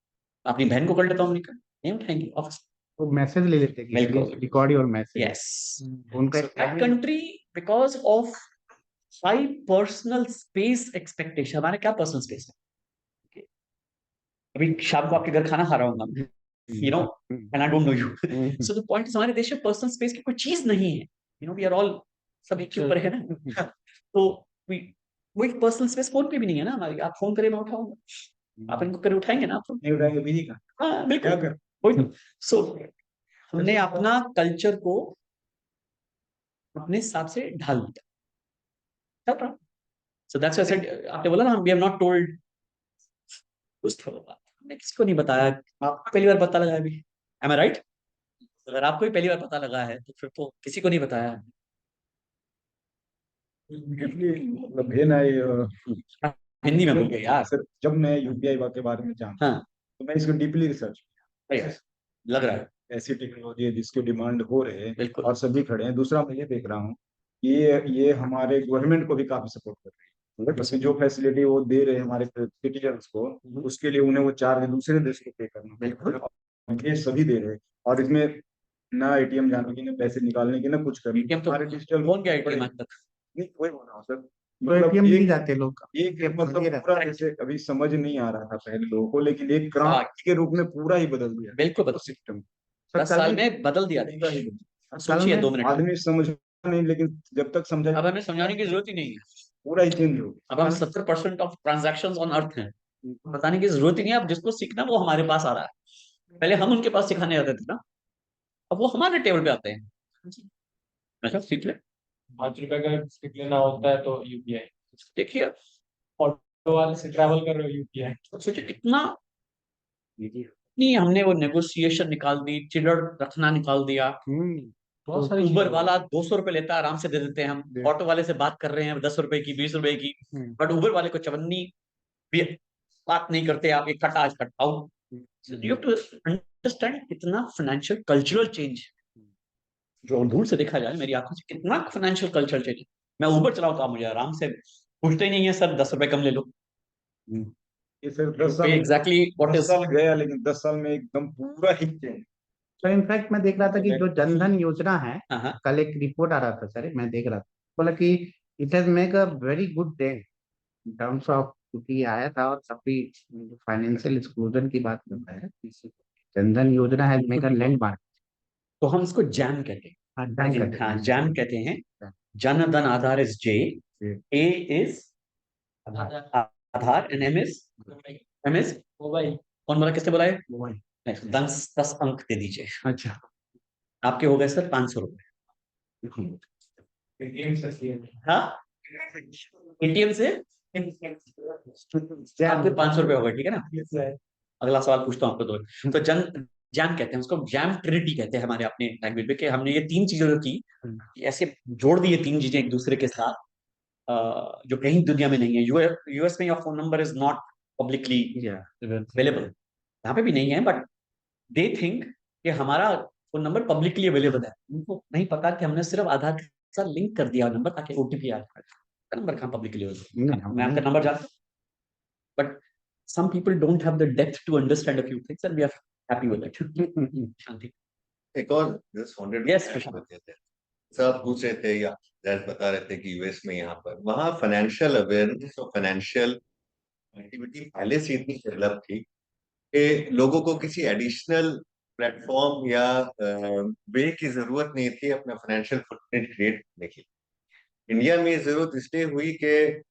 अपनी बहन को कर लेता हूँ, नहीं उठाएंगे ऑफिस। वो मैसेज ले लेते हैं, बिल्कुल। Record your message. यस, उनका that country because of high personal space expectation. हमारे क्या पर्सनल स्पेस है? अभी शाम को आपके घर खाना खा रहा हूँ, you know, and I don't know you. So the point is हमारे देश में पर्सनल स्पेस की कोई चीज नहीं है, you know, we are all सब एक के ऊपर है ना, तो वो एक पर्सनल स्पेस फोन पे भी नहीं है ना हमारी, आप फोन करें मैं उठाऊंगा, आप इनको करे उठाएंगे ना आप फोन, नहीं उठाएंगे भी नहीं का हाँ क्या बिल्कुल, कर वही तो। सो हमने अपना कल्चर को अपने हिसाब से ढाल दिया, so that's why I said, आपने बोला ना वी हैव नॉट टोल्ड, कुछ थोड़ा बात हमने किसी को नहीं बताया, आपको पहली बार पता लगा अभी, एम आई राइट? अगर आपको ही पहली बार पता लगा है तो फिर तो किसी को नहीं बताया है। मतलब है ना ये हिंदी में बोल गए यार। सर, जब मैं यूपीआई के बारे में जाना हाँ तो मैं इसको डीपली रिसर्च yes, लग रहा है ऐसी टेक्नोलॉजी है जिसकी डिमांड हो रहे हैं बिल्कुल। और सभी खड़े हैं। दूसरा मैं ये देख रहा हूँ ये हमारे गवर्नमेंट को भी काफी सपोर्ट कर रही है, उसमें जो फैसिलिटी वो दे रहे हैं हमारे सिटीजन्स को, उसके लिए उन्हें वो चार्ज दूसरे देश को पे करना, बिल्कुल। और ये सभी दे रहे हैं। और इसमें ना एटीएम जाने की, ना पैसे निकालने की, ना कुछ करने की, एटीएम तो हमारे डिजिटल कौन गया एटीएम आज तक? नहीं वही बोल रहा हूँ सर, तो मतलब एटीएम नहीं एक जाते लोग, एक मतलब पूरा ऐसे अभी समझ नहीं आ रहा था पहले लोगों को, लेकिन एक क्रांति के रूप में पूरा ही बदल दिया बिल्कुल बदल, सिस्टम। 10 साल में बदल दिया पूरा ही देश। बदल। सोचिए 2 मिनट, आदमी समझ नहीं, लेकिन जब तक समझा अब हमें समझाने की जरूरत ही नहीं है, पूरा ही चेंज हो गया। अब हम 70% ऑफ ट्रांजैक्शंस ऑन अर्थ हैं, बताने की जरूरत ही नहीं है, अब जिसको सीखना वो हमारे पास आ रहा है, पहले हम उनके पास सिखाने जाते थे ना, अब वो हमारे टेबल पे आते हैं, अच्छा सीख ले। 5 रुपए का टिकट लेना होता है तो यूपीआई, देखिए ऑटो वाले से ट्रैवल कर रहे हो यूपीआई। सोचिए कितना, नहीं हमने वो नेगोशिएशन निकाल दी, चिल्लड़ रखना निकाल दिया, बहुत सारी उबर चीजें। वाला 200 रुपए लेता है आराम से दे देते हैं हम, ऑटो वाले से बात कर रहे हैं 10 रुपए की 20 रुपए की, बट उबर वाले को चवन्नी भी बात नहीं करते, आप एक कट आज cut out, you have to understand कितना फाइनेंशियल कल्चरल चेंज, जो दूर से देखा जाए मेरी आंखों से कितना फाइनेंशियल कल्चरल चेंज। मैं उबर चलाऊं तो आप मुझे आराम से पूछते ही नहीं है सर 10 रुपए कम ले लो, ये सर 10 साल एग्जैक्टली व्हाट 10 इज, साल गया, लेकिन 10 साल में एकदम पूरा ही चेंज। तो इनफैक्ट मैं देख रहा था कि जो जनधन योजना है, हाँ हाँ कल एक रिपोर्ट आ रहा था सर, मैं देख रहा था, बोला कि it has make a very good day in terms of, क्योंकि ये आया था और काफी फाइनेंशियल इंक्लूजन की बात करता है, जनधन योजना हैज मेक अ लैंडमार्क। तो हम इसको जैम कहते हैं, हाँ जैम कहते हैं, Jan Dhan Aadhaar is J, A is Aadhaar and M is mobile. कौन बोला, किसने बोला है? नहीं, 10 अंक दे दीजिए, अच्छा, आपके हो गए सर 500 रुपए, हाँ एटीएम से आपके 500 रुपए हो गए, ठीक है ना। अगला सवाल पूछता हूँ आपको, तो जन जैम कहते हैं उसको, जैम ट्रिनिटी कहते हैं हमारे अपने लैंग्वेज में, कि हमने ये 3 चीजें जो की, ऐसे जोड़ दी ये 3 चीजें एक दूसरे के साथ, जो कहीं दुनिया में नहीं है। यूएस में your phone number is not publicly available, यहाँ पे भी नहीं है, बट दे थिंक कि हमारा फोन नंबर पब्लिकली अवेलेबल है, उनको नहीं पता कि हमने सिर्फ आधार के साथ लिंक कर दिया नंबर, ताकि ओटीपी आ जाए, नंबर कहाँ पब्लिकली अवेलेबल, मैं आपका नंबर जानता हूँ, but some people don't have the depth to understand a few things, and we are happy with it. Shanti. एक और just wanted to Yes, add Prashant. with it. Sir आप पूछ रहे थे या जैसे बता रहे थे कि यूएस में यहाँ पर वहाँ फाइनेंशियल अवेयरनेस और फाइनेंशियल एक्टिविटी पहले से इतनी डेवलप थी कि लोगों को किसी एडिशनल प्लेटफॉर्म या वे की जरूरत नहीं थी अपना फाइनेंशियल फुटप्रिंट क्रिएट करने की। इंडिया में ये जरूरत इसलिए हुई कि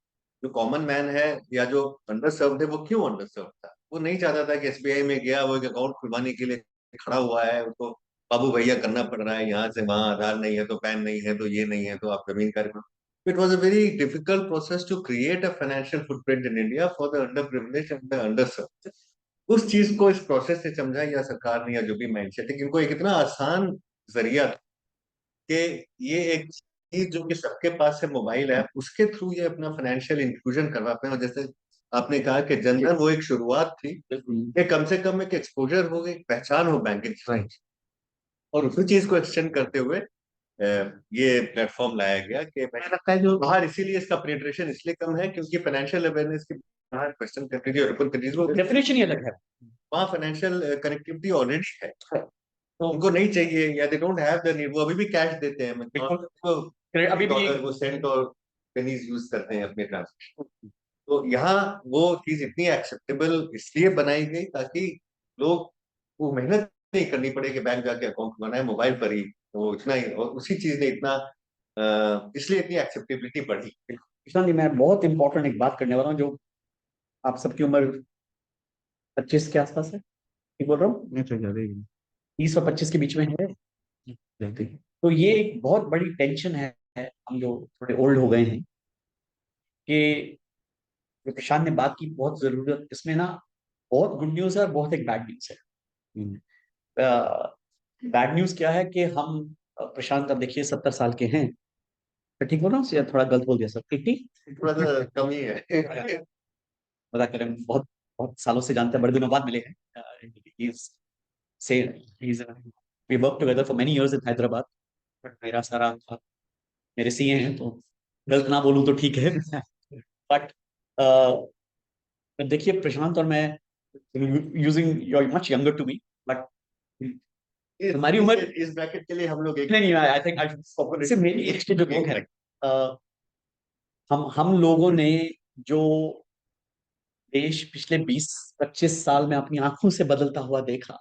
जो कॉमन मैन है या जो अंडर सर्व्ड है, वो क्यों अंडर सर्व्ड था? वो नहीं चाहता था कि एसबीआई में गया, वो एक अकाउंट खुलवाने के लिए खड़ा हुआ है, उसको बाबू भैया करना पड़ रहा है, यहाँ से वहां आधार नहीं है तो पैन नहीं है तो ये नहीं है तो आप जमीन का, it was a very difficult process to create a financial footprint in India for the under privilege and the under served. उस चीज को इस प्रोसेस से समझा या सरकार ने या जो भी माइंडसेट है, इनको एक इतना आसान जरिया कि ये एक चीज जो कि सबके पास है मोबाइल ऐप, उसके थ्रू ये अपना फाइनेंशियल इंक्लूजन करवाते हैं। और जैसे आपने कहा कि जनधन वो एक शुरुआत थी, ये कम से कम एक एक्सपोजर हो, एक पहचान हो बैंकिंग, और उसी चीज को एक्सटेंड करते हुए ये प्लेटफॉर्म लाया गया कि मुझे लगता है जो बाहर इसीलिए इसका पेनिट्रेशन इसलिए कम है क्योंकि फाइनेंशियल अवेयरनेस की बाहर वेस्टर्न कंट्रीज और यूरोपियन कंट्रीज में डेफिनेशन ही अलग है, वहाँ फाइनेंशियल कनेक्टिविटी ऑलरेडी है, तो उनको नहीं चाहिए या they don't have the need, वो अभी भी कैश देते हैं, बिल्कुल अभी भी डॉलर वो सेंट और पेनीज यूज करते हैं अपने ट्रांसैक्शन। तो यहाँ वो चीज इतनी एक्सेप्टेबल इसलिए बनाई गई ताकि लोग वो मेहनत नहीं करनी पड़े कि बैंक जाके अकाउंट बनाए, मोबाइल पर ही वो इतना ही, और उसी चीज ने इतना इसलिए इतनी एक्सेप्टेबिलिटी बढ़ी। कृष्णा जी, मैं बहुत इंपॉर्टेंट एक बात करने वाला हूँ, जो आप सबकी उम्र 25 के आसपास है, ठीक बोल रहा हूँ? नहीं तो ज्यादा ही 30 और 25 के बीच में है। जल्दी। तो ये एक बहुत बड़ी टेंशन है, हम जो थोड़े ओल्ड हो गए हैं, कि जो प्रशांत ने बात की, बहुत जरूरत इसमें ना, बहुत गुड न्यूज है और बहुत एक बैड न्यूज है। हम्म, बैड न्यूज क्या है कि हम प्रशांत अब देखिए 70 साल के हैं, तो ठीक बोल रहा हूँ या थोड़ा गलत बोल दिया सर? 80? थोड़ा सा कम ही है। मजाक करें, बहुत बहुत सालों से जानते हैं, बड़े दिनों बाद मिले हैं। से we work together for many years in Hyderabad, but मेरा सारा मेरे सीए हैं, तो गलत ना बोलूं तो ठीक है। बट देखिए प्रशांत और मैं, using your much younger to me, but हमारी उम्र, इस ब्रैकेट के लिए हम लोग एक नहीं नहीं, आई थिंक आई मेरी एज के जो लोग हैं, हम लोगों ने जो देश पिछले 20-25 साल में अपनी आंखों से बदलता हुआ देखा,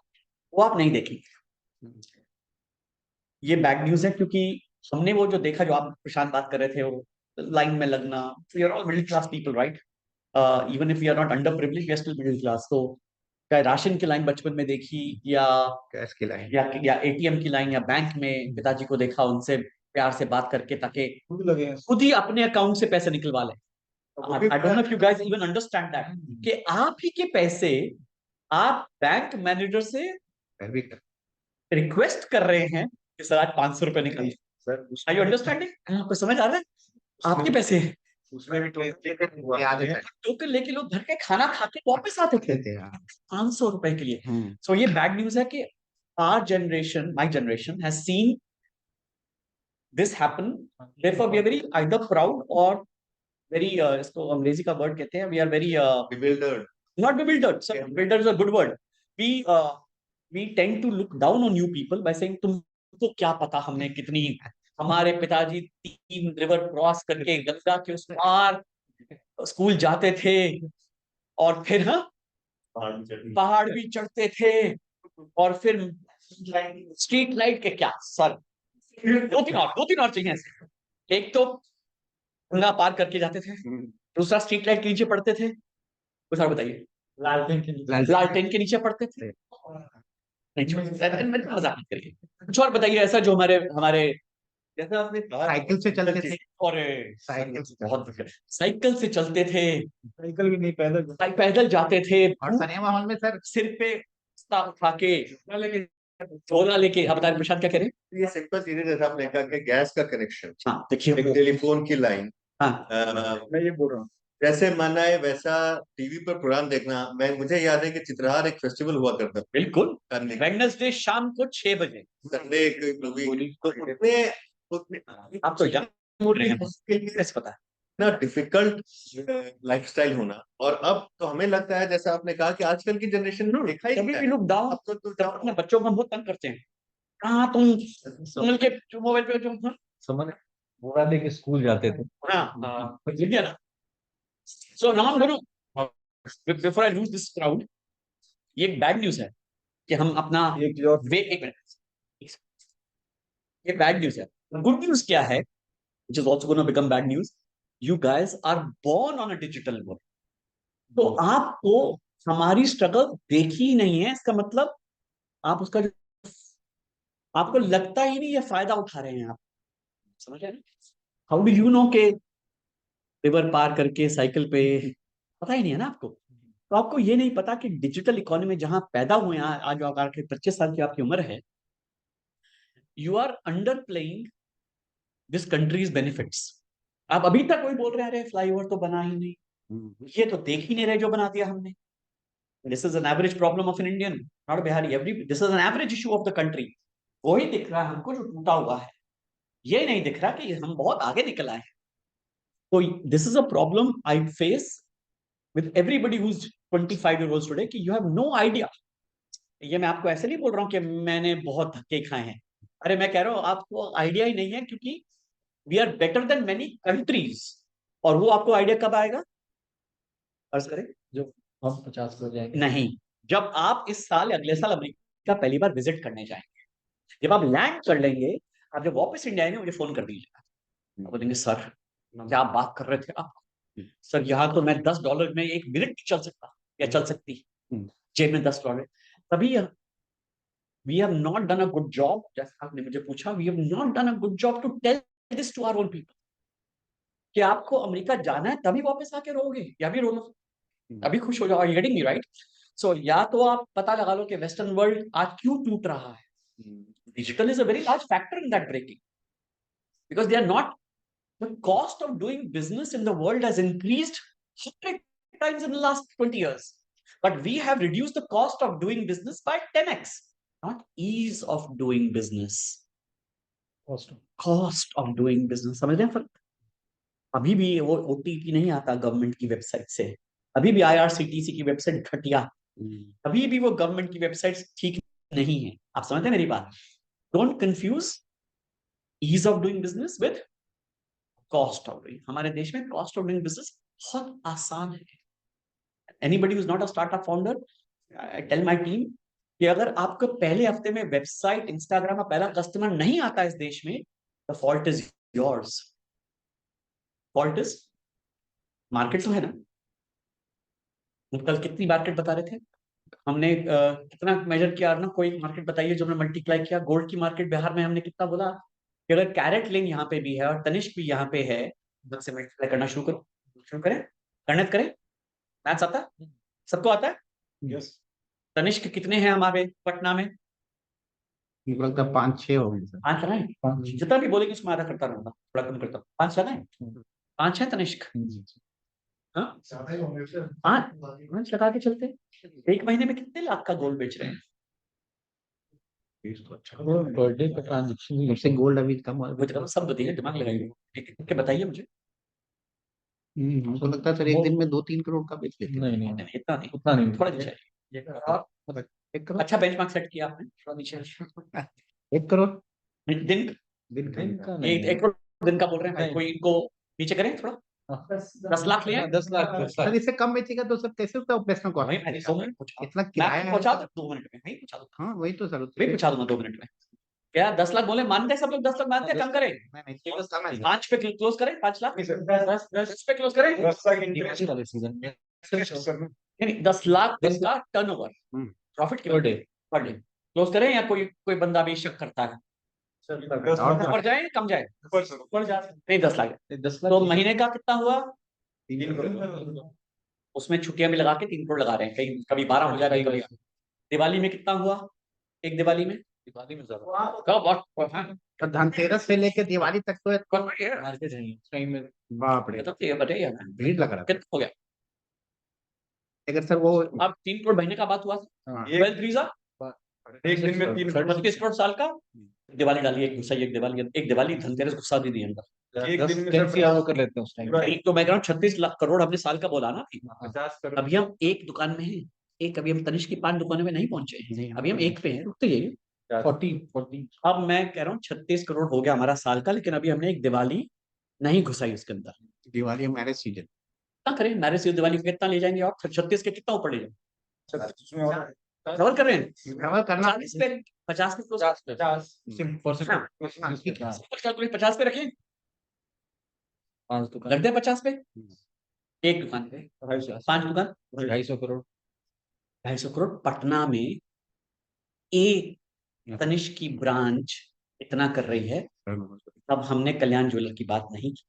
वो आप नहीं देखेंगे। ये बैड न्यूज है, क्योंकि हमने वो जो देखा, जो आप प्रशांत बात कर रहे थे, वो लाइन में लगना, we are all middle class people, right? Even if we are not under privilege, we are still middle class. तो चाहे राशन की लाइन बचपन में देखी, या कैश की लाइन। या एटीएम की लाइन, या बैंक में पिताजी को देखा, उनसे प्यार से बात करके, ताकि खुद लगे हैं। खुद ही अपने अकाउंट से पैसे निकलवा लें। I don't know if you guys even understand that, कि आप ही के पैसे आप बैंक मैनेजर से मैं भी कर रिक्वेस्ट कर रहे हैं कि सर आज 500 रुपए निकालिए। Sir are you understanding? आपको समझ आ रहा है? आपके पैसे हैं। उसमें भी तो याद है टोकन लेके लोग घर के खाना खा के वापस आते थे थे हाँ। 500 रुपए के लिए। हम्म, सो ये बैड न्यूज है कि our generation, my generation has seen this happen. Therefore we are very either proud or very इसको अंग्रेजी का वर्ड कहते हैं, we are very bewildered. not bewildered, sir, bewildered is a good word. We tend to look down on you people by saying तुमको क्या पता हमने कितनी, हमारे पिताजी 3 रिवर क्रॉस करके गंगा के उस पार स्कूल जाते थे, और फिर हाँ पहाड़ भी चढ़ते थे, और फिर स्ट्रीट लाइट के क्या सर, दो तीन और चाहिए ऐसे। एक तो गंगा पार करके जाते थे, दूसरा स्ट्रीट लाइट के नीचे पड़ते थे, कुछ और बताइए। लालटेन के नीचे पड़ते थे, नहीं मजाक मत करिए, कुछ और बताइए ऐसा जो हमारे हमारे जैसा आपने कहा, साइकिल से चलते थे। और साइकिल से बहुत साइकिल से चलते थे, साइकिल भी नहीं, पैदल। पैदल जाते थे, और सिनेमा हॉल में सर सिर पे बस्ता उठा के, झोला लेके। आप बताइए प्रशांत क्या करें? ये सिंपल चीजें, जैसे आपने कहा कि गैस का कनेक्शन, हाँ देखिए, एक टेलीफोन की लाइन, हाँ मैं ये बोल रहा हूँ। जैसे माना है वैसा टीवी पर प्रोग्राम देखना। मुझे याद है कि चित्रहार एक फेस्टिवल हुआ करता था, बिल्कुल, करने वेडनेसडे शाम को 6 बजे। संडे एक मूवी, तो उसमें आप तो यंग बोल रहे हैं, उसके लिए कैसे पता? इतना डिफिकल्ट लाइफस्टाइल होना। और अब तो हमें लगता है, जैसा आपने कहा, कि आजकल की जनरेशन ने देखा ही कभी है। भी लोग डाउन, अब तो जब अपने बच्चों को हम बहुत तंग करते हैं, कहाँ तुम मिल के मोबाइल पे जो, समझ पूरा लेके स्कूल जाते थे। हाँ लिख ना। So now Guru, before I lose this crowd, ये बैड न्यूज है कि हम अपना एक चीज और, वे, एक मिनट, ये बैड न्यूज है। गुड न्यूज क्या है, which is also going to become bad news? You guys are born on a digital world. तो आपको हमारी स्ट्रगल देखी ही नहीं है, इसका मतलब आप उसका आपको लगता ही नहीं ये फायदा उठा रहे हैं आप, समझ रहे हैं? हाउ डू यू नो के रिवर पार करके साइकिल पे, पता ही नहीं है ना आपको। तो आपको ये नहीं पता कि डिजिटल इकोनॉमी में जहां पैदा हुए हैं, आज जो आकर के 25 साल की आपकी उम्र है, you are under playing this country's benefits. आप अभी तक कोई बोल रहे हैं अरे फ्लाईओवर तो बना ही नहीं, ये तो देख ही नहीं रहे जो बना दिया हमने। This is an average problem of an Indian, not Bihari, every this is an average issue of the country. वही दिख रहा है हमको जो टूटा हुआ है, ये नहीं दिख रहा कि हम बहुत आगे निकल आए। तो this is a problem I face with everybody who is 25 years old today, कि यू हैव नो आइडिया। ये मैं आपको ऐसे नहीं बोल रहा हूँ कि मैंने बहुत धक्के खाए हैं, अरे मैं कह रहा हूँ आपको आइडिया ही नहीं है, क्योंकि we are better than many countries. और वो आपको आइडिया कब आएगा, अर्ज करें? जो हम 50 हो जाएंगे। नहीं, जब आप इस साल या अगले साल अमेरिका अमेरिका पहली बार विजिट करने जाएंगे, जब आप लैंड कर लेंगे, आप जब वापस इंडिया आएंगे मुझे फोन कर दीजिएगा। आप बोलेंगे सर क्या आप बात कर रहे थे आप, सर यहाँ तो मैं $10 में 1 मिनट चल सकता या चल सकती, जेब में $10। तभी we have not done a good job, जैसा आपने मुझे पूछा, we have not done a good job to tell this to our own people कि आपको अमेरिका जाना है तभी वापस आके रहोगे या भी रहो, अभी खुश हो जाओ। Are you getting me right? So या तो आप पता लगा लो कि वेस्टर्न वर्ल्ड आज क्यों टूट रहा है। Digital is a very large factor in that breaking, because they are not, the cost of doing business in the world has increased 100 times in the last 20 years, but we have reduced the cost of doing business by 10x, not ease of doing business, cost of doing business। समझ रहे हैं फर्क? अभी भी वो OTP नहीं आता government की वेबसाइट से, अभी भी आईआरसीटीसी की वेबसाइट घटिया, अभी भी वो गवर्नमेंट की वेबसाइट ठीक नहीं है। आप समझते हैं मेरी बात? Don't confuse ease of doing business with cost of doing. हमारे देश में कॉस्ट ऑफ डूइंग बिजनेस बहुत आसान है। Anybody who is not a startup founder, I tell my team कि अगर आपको पहले हफ्ते में वेबसाइट इंस्टाग्राम का पहला कस्टमर नहीं आता इस देश में, the fault is yours. Fault is, market तो है ना, कल कितनी मार्केट बता रहे थे हमने, कितना मेजर किया ना, कोई मार्केट बताइए जो हमने मल्टीप्लाई किया। गोल्ड की मार्केट बिहार में हमने कितना बोला कि अगर कैरेट लेन यहाँ पे भी है और तनिष्क भी यहाँ पे है, 10 से मल्टीप्लाई करना शुरू करो, शुरू करें, गणित करें, मैथ्स आता है सबको? आता है? यस। तनिष्क कितने हैं हमारे पटना में? मुझे लगता है 5-6 होंगे सर। 5 लगाए, जितना भी बोलेंगे उसमें आधा करता रहूंगा, थोड़ा कम करता हूँ। 5 लगाए, 5 है तनिष्क। हाँ, ज्यादा ही होंगे फिर। 5 लगा के चलते हैं। एक महीने में कितने लाख का गोल्ड बेच रहे हैं? बर्थडे का ट्रांजेक्शन उससे गोल्ड अभी कम हुआ है। मुझे तो सब बताइए, दिमाग लगाइए, एक के बताइए मुझे। हमको लगता है सर एक दिन में 2-3 करोड़ का बेच लेते हैं। नहीं नहीं इतना नहीं, उतना नहीं। थोड़ा नीचे आइए। और 1 करोड़, अच्छा बेंचमार्क सेट किया आपने, थोड़ा नीचे आइए। 1 करोड़ दिन दिन का। का ये 1 करोड़ दिन का बोल रहे हैं भाई, कोई इनको नीचे करें थोड़ा। 10 लाख ले आए? 10 लाख सर इससे कम बेचेगा तो सर कैसे होता है ऑपरेशनल वही कॉस्ट? मैंने 2 मिनट पूछा, इतना मैं किराया आपको है पहुंचा सर। दूं 2 मिनट में, वही पहुंचा दूंगा, हाँ वही तो सर। वही पहुंचा दूंगा 2 मिनट में। क्या 10 लाख बोले, मानते हैं सब लोग? 10 लाख मानते हैं, कम करें, नहीं नहीं बस कम है सर। 5 पे क्लोज करें, 5 लाख 10 पे क्लोज करें। नहीं 10 लाख दिन का turnover, profit per day. Per day close करें, या कोई कोई बंदा भी शक करता है? ऊपर जाए या कम जाए? ऊपर जा, नहीं 10 लाख। 10 तो महीने का कितना हुआ? 3 करोड़। उसमें छुट्टियां भी लगा के 3 करोड़ लगा रहे हैं, कहीं कभी 12 हो जाए, कभी। दिवाली में कितना हुआ? एक दिवाली में दिवाली में ज्यादा तो धनतेरस से लेके दिवाली तक तो मार्केट है कहीं में। बाप रे बताइए भीड़ लग रहा था। कितना हो गया? अगर सर वो अब 3 करोड़ महीने का बात हुआ, हाँ, 12 वीजा एक दिन में 3 करोड़। 25 करोड़ साल का। दिवाली डालिए, एक गुस्सा, एक दिवाली धनतेरस गुस्सा दी दी अंदर। एक दिन में सर कर लेते हैं उस टाइम। एक तो मैं कह रहा हूँ 36 लाख करोड़ हमने साल का बोला ना। 50 करोड़। अभी हम एक दुकान में हैं, एक अभी हम तनिष्क की 5 दुकानों में नहीं पहुंचे हैं, अभी हम एक पे हैं, रुकते जाइए। 40 अब मैं कह रहा हूँ 36 करोड़ हो गया हमारा साल का, लेकिन अभी हमने एक दिवाली नहीं घुसाई उसके अंदर। दिवाली मैरिज सीजन कितना करें मैरिज दिवाली को, कितना ले जाएंगे और 36 के कितना ऊपर ले जाएंगे? उसमें और कवर कर रहे हैं कवर करना 40 पे, 50 पे, 50 पे रखें, 5 दुकान रख दे 50 पे, एक दुकान पे 5 दुकान, 250 करोड़। 250 करोड़। पटना में एक तनिष्क की ब्रांच इतना कर रही है, तब हमने कल्याण ज्वेलर की बात नहीं की।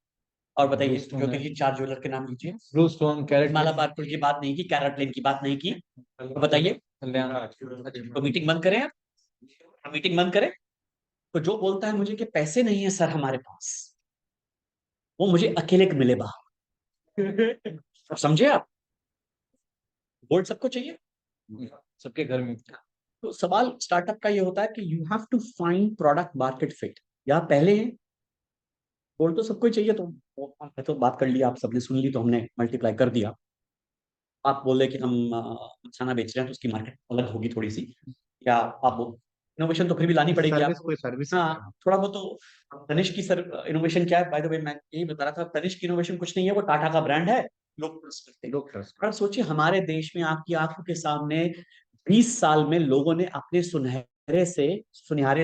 और बताइए जो कहीं 4 ज्वेलर के नाम लीजिए, ब्लू स्टोन कैरेट मालाबारपुर की बात नहीं की, कैरेट लेन की बात नहीं की, तो बताइए तो मीटिंग बंद करें? आप मीटिंग बंद करें? तो जो बोलता है मुझे कि पैसे नहीं है सर हमारे पास, वो मुझे अकेले को मिले बाहर। अब समझे आप? गोल्ड सबको चाहिए, सबके घर में। तो सवाल स्टार्टअप का ये होता है कि you have to find product market fit. या पहले है गोल्ड तो सबको ही चाहिए, तो मैं तो बात कर लिया, आप सबने सुन ली, तो हमने मल्टीप्लाई कर दिया। आप बोले कि हम मखाना बेच रहे हैं तो उसकी मार्केट अलग होगी थोड़ी सी, या आप इनोवेशन तो फिर भी लानी पड़ेगी सर्विस, आपको। कोई सर्विस। हाँ थोड़ा बहुत तो। तनिष्क की सर इनोवेशन क्या है, बाय द वे मैं यही बता रहा था, तनिष्क की इनोवेशन कुछ नहीं है, वो टाटा का ब्रांड है, लोग ट्रस्ट करते हैं। लोग ट्रस्ट और सोचिए हमारे देश में आपकी आंखों के सामने 20 साल में लोगों ने अपने सुनहरे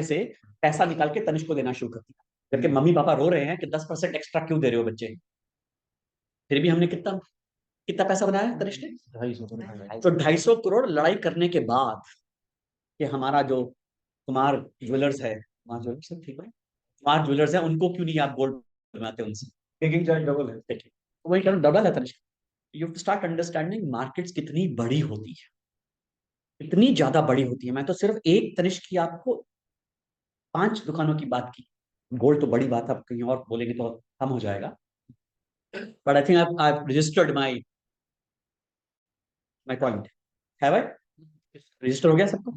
से पैसा निकाल के तनिष्क को देना शुरू कर दिया, जबकि मम्मी पापा रो रहे हैं कि 10% एक्स्ट्रा क्यों दे रहे हो बच्चे। फिर भी हमने कितना कितना पैसा बनाया तनिष्क ने? 250 तो 250 करोड़ लड़ाई करने के बाद कि हमारा जो कुमार ज्वेलर्स है, कुमार ज्वेलर्स है, ठीक है, कुमार ज्वेलर्स है, उनको क्यों नहीं आप गोल्ड बनवाते उनसे? मेकिंग चार्ज डबल है। देखिए, तो वही करो, डबल है Tanishq. You have to start understanding markets कितनी बड़ी होती है, इतनी ज्यादा बड़ी होती है। मैं तो सिर्फ एक तनिष्क की आपको 5 दुकानों की बात की। गोल्ड तो बड़ी बात है, आप कहीं और बोलेंगे तो कम हो जाएगा। But I think I registered my my point. है भाई, रजिस्टर हो गया सबको?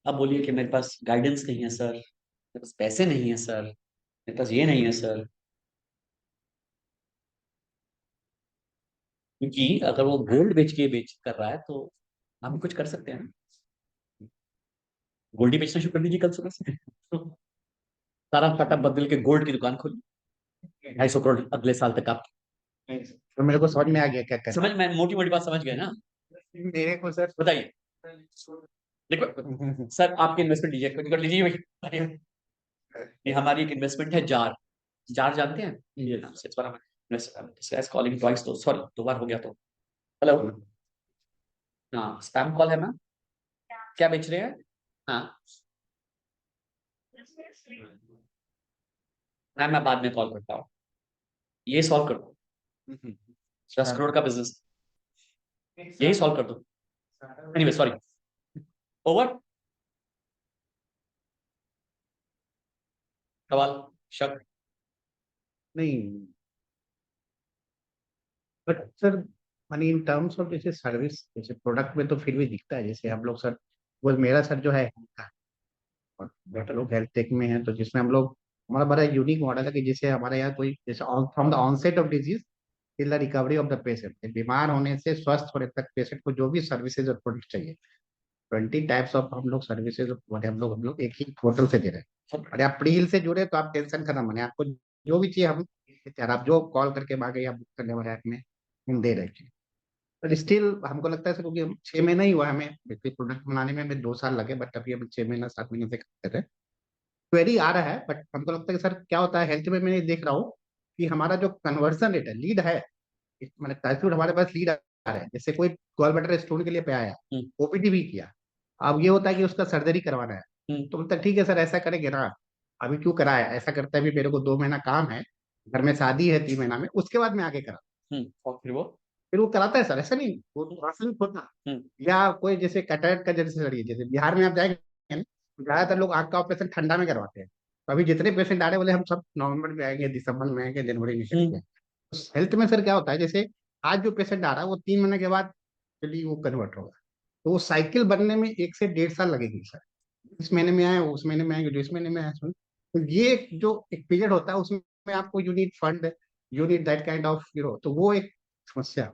अब बोलिए कि मेरे पास गाइडेंस नहीं है सर, मेरे पास पैसे नहीं है सर, मेरे पास ये नहीं है सर। क्योंकि अगर वो गोल्ड बेच कर रहा है तो हम कुछ कर सकते हैं। गोल्ड ही बेचना शुरू कर दीजिए कल सुबह से। सारा फटा बदल के गोल्ड की दुकान खोली, 250 करोड़ अगले साल तक आप। तो मेरे को समझ में आ गया क्या करना समझ, मैं मोटी मोटी बात समझ गए ना? है। मेरे को सर बताइए। देखो सर, आपके इन्वेस्टमेंट लीजिए, कुछ कर लीजिए भाई। ये हमारी एक इन्वेस्टमेंट है जार। जार जानते हैं? ये नाम से कॉलिंग ट्वाइस, तो सॉरी 2 बार हो गया तो। हेलो, हाँ स्पैम कॉल है मैम, क्या बेच रहे हैं? हाँ मैम, मैं बाद में कॉल करता हूँ, ये सॉल्व कर दो। 10 करोड़ का बिजनेस, यही सॉल्व कर दो। Anyway sorry, over. सवाल, शक? नहीं, बट सर मानी इन टर्म्स ऑफ जैसे सर्विस, जैसे प्रोडक्ट में तो फिर भी दिखता है। जैसे हम लोग सर, वो मेरा सर जो है और बेटर लोग हेल्थ टेक में है, तो जिसमें हम लोग, हमारा बड़ा यूनिक मॉडल है कि जैसे हमारे यहाँ कोई जैसे from the onset of disease till the recovery of the patient, बीमार होने से स्वस्थ होने तक पेशेंट को जो भी सर्विसेज और प्रोडक्ट चाहिए, 20 टाइप्स ऑफ हम लोग सर्विसेज हम लोग एक ही पोर्टल से दे रहे हैं। और आप प्रील से जुड़े तो आप टेंशन खत्म, बने आपको जो भी चाहिए हम देते हैं। आप जो कॉल करके मांगे या बुक करने वाले ऐप में हम दे रहे हैं। पर स्टिल हमको लगता है सर, क्योंकि हम 6 महीना ही हुआ हमें बेसिकली प्रोडक्ट बनाने में, हमें 2 साल लगे, बट अभी हम 6 महीना 7 महीने से करते रहे। क्वेरी आ रहा है, बट हमको लगता है कि सर क्या होता है हेल्थ में, मैं देख रहा हूँ कि हमारा जो कन्वर्जन रेट है, लीड है, मैंने टचवुड हमारे पास लीड आ रहा है। जैसे कोई गॉल ब्लैडर स्टोन के लिए पे आया, ओपीडी भी किया, अब ये होता है कि उसका सर्जरी करवाना है, तो बोलता है ठीक है सर ऐसा करेंगे ना, अभी क्यों कराया, ऐसा करता है, अभी मेरे को 2 महीना काम है, घर में शादी है 3 महीना में, उसके बाद मैं आगे करा। और फिर वो कराता है सर, ऐसा नहीं वो राशन होता। या कोई जैसे कैटरेक्ट का जैसे सर, जैसे बिहार में आप जाएंगे ना, तो ज्यादातर लोग आंख का ऑपरेशन ठंडा में करवाते हैं। तो अभी जितने पेशेंट आ रहे बोले हम सब नवंबर में आएंगे, दिसंबर में आएंगे, जनवरी में करेंगे। हेल्थ में सर क्या होता है, जैसे आज जो पेशेंट आ रहा है वो 3 महीने के बाद चलिए वो कन्वर्ट होगा, तो वो साइकिल बनने में 1 से 1.5 साल लगेगी सर। इस महीने में आए, उस महीने में आएंगे, जो इस महीने में आए तो ये जो एक पीरियड होता है उसमें आपको unit fund, unit that kind of तो वो एक समस्या।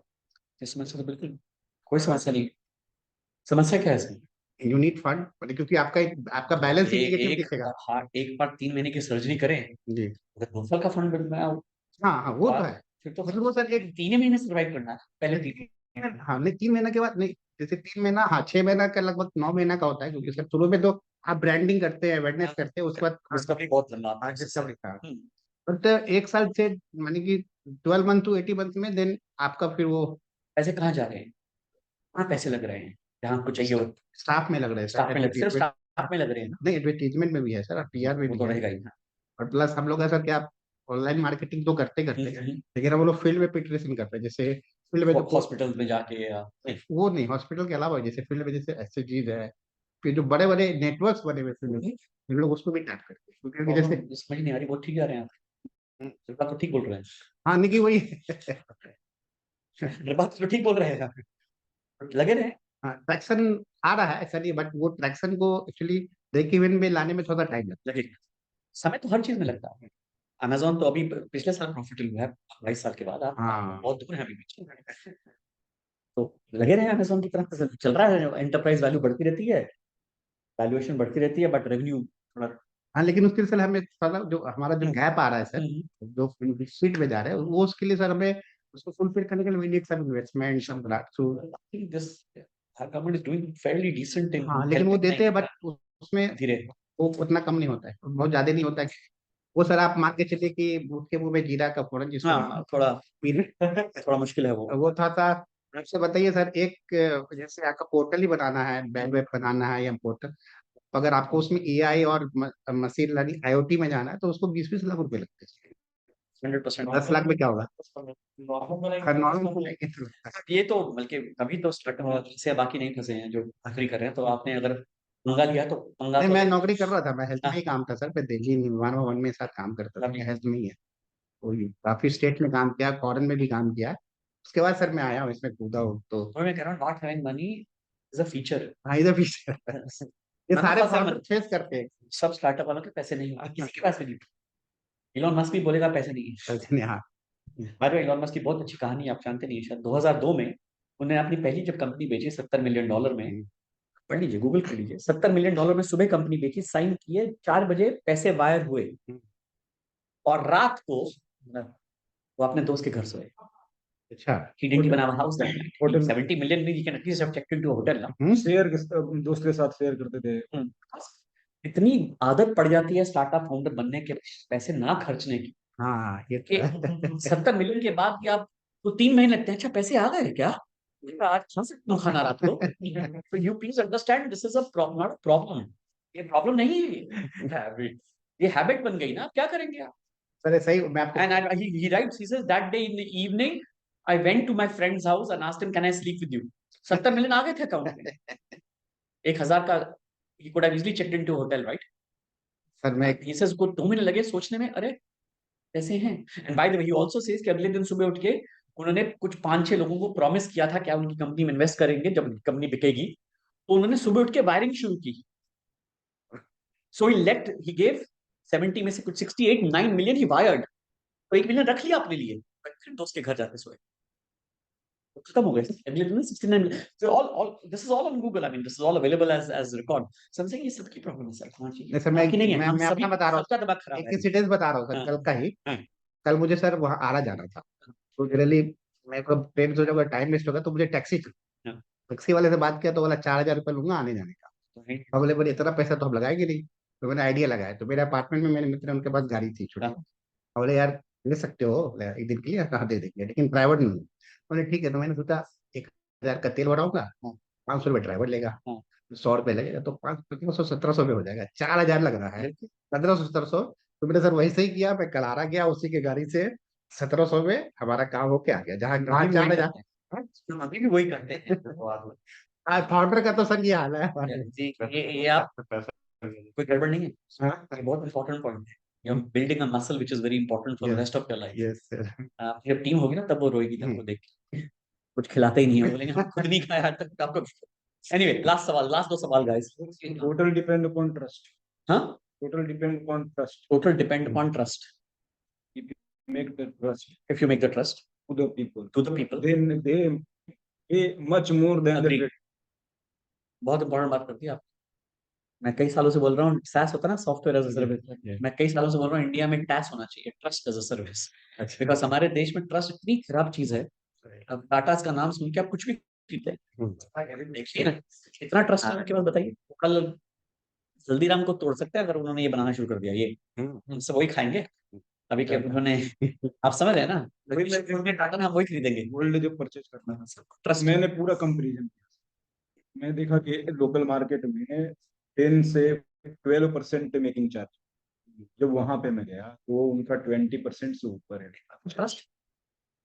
इस समस्या तो बिल्कुल कोई समस्या नहीं। समस्या क्या है इसमें? यूनिट फंड मतलब, क्योंकि आपका बैलेंस इंडिकेटिव दिखेगा। हाँ, एक बार 3 महीने की सर्जरी करें, जी अगर 2 साल का फंड बनाया हो, हाँ हाँ, वो तो है। फिर तो मतलब वो सर एक 3 महीने सर्वाइव करना है, पहले 3 महीने। हाँ नहीं, 3 महीना के बाद नहीं, जैसे 3 महीना, हाँ 6 महीना का लगभग 9 महीना का होता है, क्योंकि सर शुरू में तो आप ब्रांडिंग करते हैं, अवेयरनेस करते हैं, उसके बाद डिस्कवरी बहुत लंबा हाँ process है। डिस्कवरी का। बट 1 साल से मानी कि 12 मंथ टू 80 मंथ में देन आपका फिर वो पैसे कहाँ जा रहे हैं? कहाँ पैसे लग रहे हैं? जहाँ आपको चाहिए हो स्टाफ में लग रहा है स्टाफ में सर, लग, सिर्फ स्टाफ में लग रहे हैं ना? नहीं एडवर्टीजमेंट में भी है सर, पीआर में वो भी तो है। रहेगा ही। और प्लस हम लोग ऐसा क्या, ऑनलाइन मार्केटिंग तो करते करते हैं, लेकिन हम लोग फील्ड में पिटरेशन करते हैं। जैसे फील्ड में जो हॉस्पिटल में जाके या वो नहीं, हॉस्पिटल के अलावा जैसे फील्ड में जैसे एसएचजीज है, फिर जो बड़े बड़े नेटवर्क्स बने हुए फील्ड में, हम लोग उसको भी टैप करते हैं, क्योंकि जैसे समझ नहीं आ रही, बहुत ठीक जा रहे हैं आप। ये बात तो ठीक बोल रहे हैं, हाँ नहीं कि वही ये बात तो ठीक बोल रहे हैं आप, लगे रहे। हाँ ट्रैक्शन आ रहा है ऐसा नहीं, बट वो ट्रैक्शन को एक्चुअली ब्रेक इवन में लाने में थोड़ा टाइम लगता लगे, समय तो हर चीज में लगता है। अमेजोन तो अभी पिछले साल प्रॉफिटेबल हुआ है, 22 साल के बाद। आप है। हाँ बहुत दूर है अभी पीछे, तो लगे रहे अमेजोन की तरफ, चल रहा है। एंटरप्राइज वैल्यू बढ़ती रहती है, वैल्यूएशन बढ़ती रहती है, बट रेवेन्यू थोड़ा। हाँ, लेकिन उसके लिए सर हमें थोड़ा जो हमारा जो गैप आ रहा है सर, जो फीट में जा रहा है, वो उसके लिए सर हमें उसको फुलफिल करने के लिए we need some investment, some our government is doing fairly decent in हाँ, लेकिन वो helping देते हैं the बट उसमें धीरे वो उतना कम नहीं होता है, बहुत ज्यादा नहीं होता है। वो सर आप मान के चलिए कि भूत के मुंह में जीरा का फोड़न जिसको हाँ थोड़ा पीने थोड़ा मुश्किल है वो वो था आपसे बताइए सर, एक जैसे आपका पोर्टल ही बनाना है, वेब बनाना है या पोर्टल, अगर आपको उसमें एआई और मशीन लर्निंग आईओटी में जाना है तो उसको 20-20 लाख रुपए लगते हैं। 100% 10 लाख में क्या होगा? हर नॉर्मल को नॉर्मल लेके तो लगता है। ये तो बल्कि अभी तो से बाकी नहीं फंसे हैं जो आखिरी कर रहे हैं, तो आपने अगर पंगा लिया तो पंगा नहीं, तो मैं नौकरी कर रहा था, मैं हेल्थ में ही हाँ, काम था सर, मैं दिल्ली वन में साथ काम करता था, अभी मैं हेल्थ में ही है। वही काफी स्टेट में काम किया, फॉरेन में भी काम किया। उसके बाद सर मैं आया हूँ इसमें, कूदा हूँ तो तो मैं कह रहा हूँ not having money is a feature. हाँ, इधर भी ये मैं तो सारे फंसा प्रॉब्लम फेस करते हैं। सब स्टार्टअप वालों के पैसे नहीं होते, किसी के पास भी नहीं। इलॉन मस्क भी बोलेगा पैसे नहीं है। हाँ। बाद में इलॉन मस्क की बहुत अच्छी कहानी है, आप जानते नहीं शायद 2002 में उन्होंने अपनी पहली जब कंपनी बेची $70 मिलियन में, पढ़ लीजिए गूगल कर लीजिए, $70 मिलियन में सुबह कंपनी बेची, साइन किए, 4 बजे पैसे वायर हुए और रात को वो अपने दोस्त के घर सोए। अच्छा। He didn't even have a house that night. Hotel. 70 million means you can at least have checked into a hotel ना। शेयर दोस्त के साथ शेयर करते थे। इतनी आदत पड़ जाती है स्टार्टअप फाउंडर बनने के पैसे ना खर्चने की हाँ, ये कि 70 मिलियन के बाद कि आप तो 3 महीने लगते हैं, अच्छा पैसे आ गए क्या, आज खा सकता हूँ खाना रात को। तो you please understand this is a problem, ये प्रॉब्लम नहीं है हैबिट, ये हैबिट बन गई ना, आप क्या करेंगे आप। सर सही मैं आपको And he writes, he says that day in the evening, I went to my friend's house and asked him, can I sleep with you? 70 million आ गए थे अकाउंट में, 1,000 का he could have easily checked into a hotel, right? Sir मैं He says को 2 महीने लगे सोचने में, अरे ऐसे हैं। And by the way, he also says कि अगले दिन सुबह उठ के उन्होंने कुछ 5-6 लोगों को प्रॉमिस किया था क्या उनकी कंपनी में इन्वेस्ट करेंगे जब कंपनी बिकेगी, तो उन्होंने सुबह उठ के वायरिंग शुरू की। So he gave 70 में से कुछ 9 million he wired, तो 1 मिलियन रख लिया अपने लिए, फिर दोस्त के घर जाके सोए, खत्म हो गए अगले दिन 69 million. So all this is all on Google, I mean this is all available as record. So I'm saying ये सबकी प्रॉब्लम है सर, हाँ जी, नहीं सर, मैं आपकी नहीं है, हम मैं सभी अपना बता रहा सबका हूँ, दिमाग खराब एक है। इंसिडेंस बता रहा हूँ सर, हाँ, कल का ही। हाँ, कल मुझे सर वहाँ आरा जाना था, तो जनरली मेरे को ट्रेन से अगर टाइम वेस्ट होगा तो मुझे टैक्सी हाँ। टैक्सी वाले से बात किया तो बोला 4,000 रुपये लूंगा आने जाने का। अब बोले बोले इतना पैसा तो हम लगाएंगे नहीं, तो मैंने आइडिया लगाया, तो मेरे अपार्टमेंट में मेरे मित्र हैं, उनके पास गाड़ी थी छोटी। हाँ। अब बोले यार ले सकते हो एक दिन के लिए, कहाँ दे देंगे, लेकिन प्राइवेट नहीं। बोले ठीक है, तो मैंने सोचा 1,000 का तेल भराऊंगा, हाँ। 500 रुपये ड्राइवर लेगा, हाँ। 100 रुपये लगेगा, तो 500-1700 में हो जाएगा, 4,000 लग रहा है, 1500-1700। तो मैंने सर वही सही किया, मैं कलारा गया उसी के गाड़ी से, 1700 में हमारा काम होके आ गया, जहाँ हम अभी भी वही 4,000। करते हैं। हम अभी भी वही करते हैं। फाउंडर का तो सर ये हाल है। जी, ये आप कोई गड़बड़ नहीं है, हाँ, ये बहुत इंपॉर्टेंट पॉइंट है। You're building a muscle which is very important for the Yes. rest of your life. Yes sir. जब टीम होगी ना तब वो रोएगी तब वो देख के। कुछ खिलाते ही नहीं है, बोलेंगे हम खुद नहीं खाया आज तक आपको। एनीवे लास्ट 2 सवाल guys. Total depend upon trust. हाँ, Total depend upon trust. Total depend upon trust, If you make the trust if you make the trust to the people, to the people. then they pay much more than the Agreed. बहुत important बात करती है आप। मैं कई सालों से बोल रहा हूँ, SaaS होता है ना, सॉफ्टवेयर एज अ सर्विस, मैं कई सालों से बोल रहा हूँ इंडिया में टैस होना चाहिए, trust as a service. Because हमारे देश में ट्रस्ट इतनी खराब चीज है, अब टाटा का नाम सुन के आप कुछ भी खरीदते हैं, देखिए ना इतना ट्रस्ट है आपके पास, बताइए कल हल्दीराम को तोड़ सकते हैं अगर उन्होंने ये बनाना शुरू कर दिया, ये हमसे वही खाएंगे अभी के उन्होंने, आप समझ रहे हैं ना, टाटा ने हम वही खरीदेंगे। गोल्ड जो परचेज करना है, ट्रस्ट मैंने पूरा कंपेरिजन किया, मैं देखा कि लोकल मार्केट में 10 से 12% मेकिंग चार्ज, जब वहां पे मैं गया तो उनका 20% से ऊपर है। ट्रस्ट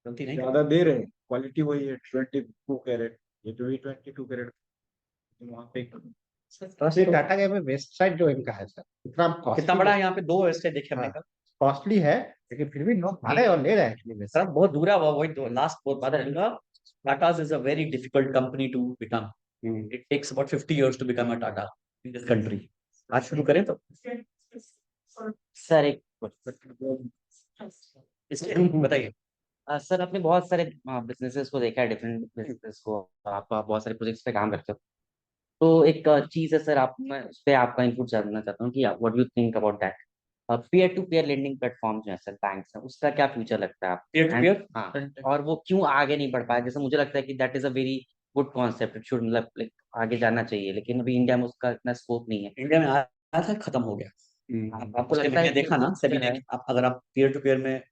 गलती नहीं। ज्यादा दे रहे, क्वालिटी वही है 22 कैरेट, ये तो भी 22 कैरेट, वहां पे ट्रस्ट ये टाटा का वेस्ट साइड जो इनका है सर, इतना कितना बड़ा है, यहाँ पे 2 एस्टेट देखे हमने, कॉस्टली है, लेकिन फिर भी लोग खा रहे हैं और ले रहे हैं actually वैसे। सर बहुत दूर है, वही तो लास्ट बहुत बात है। Tata's is a very difficult company to become. It takes about 50 years to become a Tata in this country. आज शुरू करें तो सर एक इसलिए बताइए। सर आपने बहुत सारे बिजनेसेस को देखा है, डिफरेंट बिजनेसेस को, आप बहुत सारे प्रोजेक्ट्स पे काम करते हो, तो एक चीज है सर, आप मैं उस पर आपका इनपुट जानना चाहता हूँ कि what you think about that, peer to peer lending platform जो है सर, बैंक्स है, उसका क्या फ्यूचर लगता है आप? Peer to peer? हाँ, और वो क्यों आगे नहीं बढ़ पाया? जैसे मुझे लगता है कि that is a very good concept, it should मतलब लाइक आगे जाना चाहिए, लेकिन अभी इंडिया में उसका इतना स्कोप नहीं है। इंडिया में आया था, खत्म हो गया। आपको उसके लगता है मैंने देखा ना, सभी ने, आप अगर आप पीयर टू पीयर में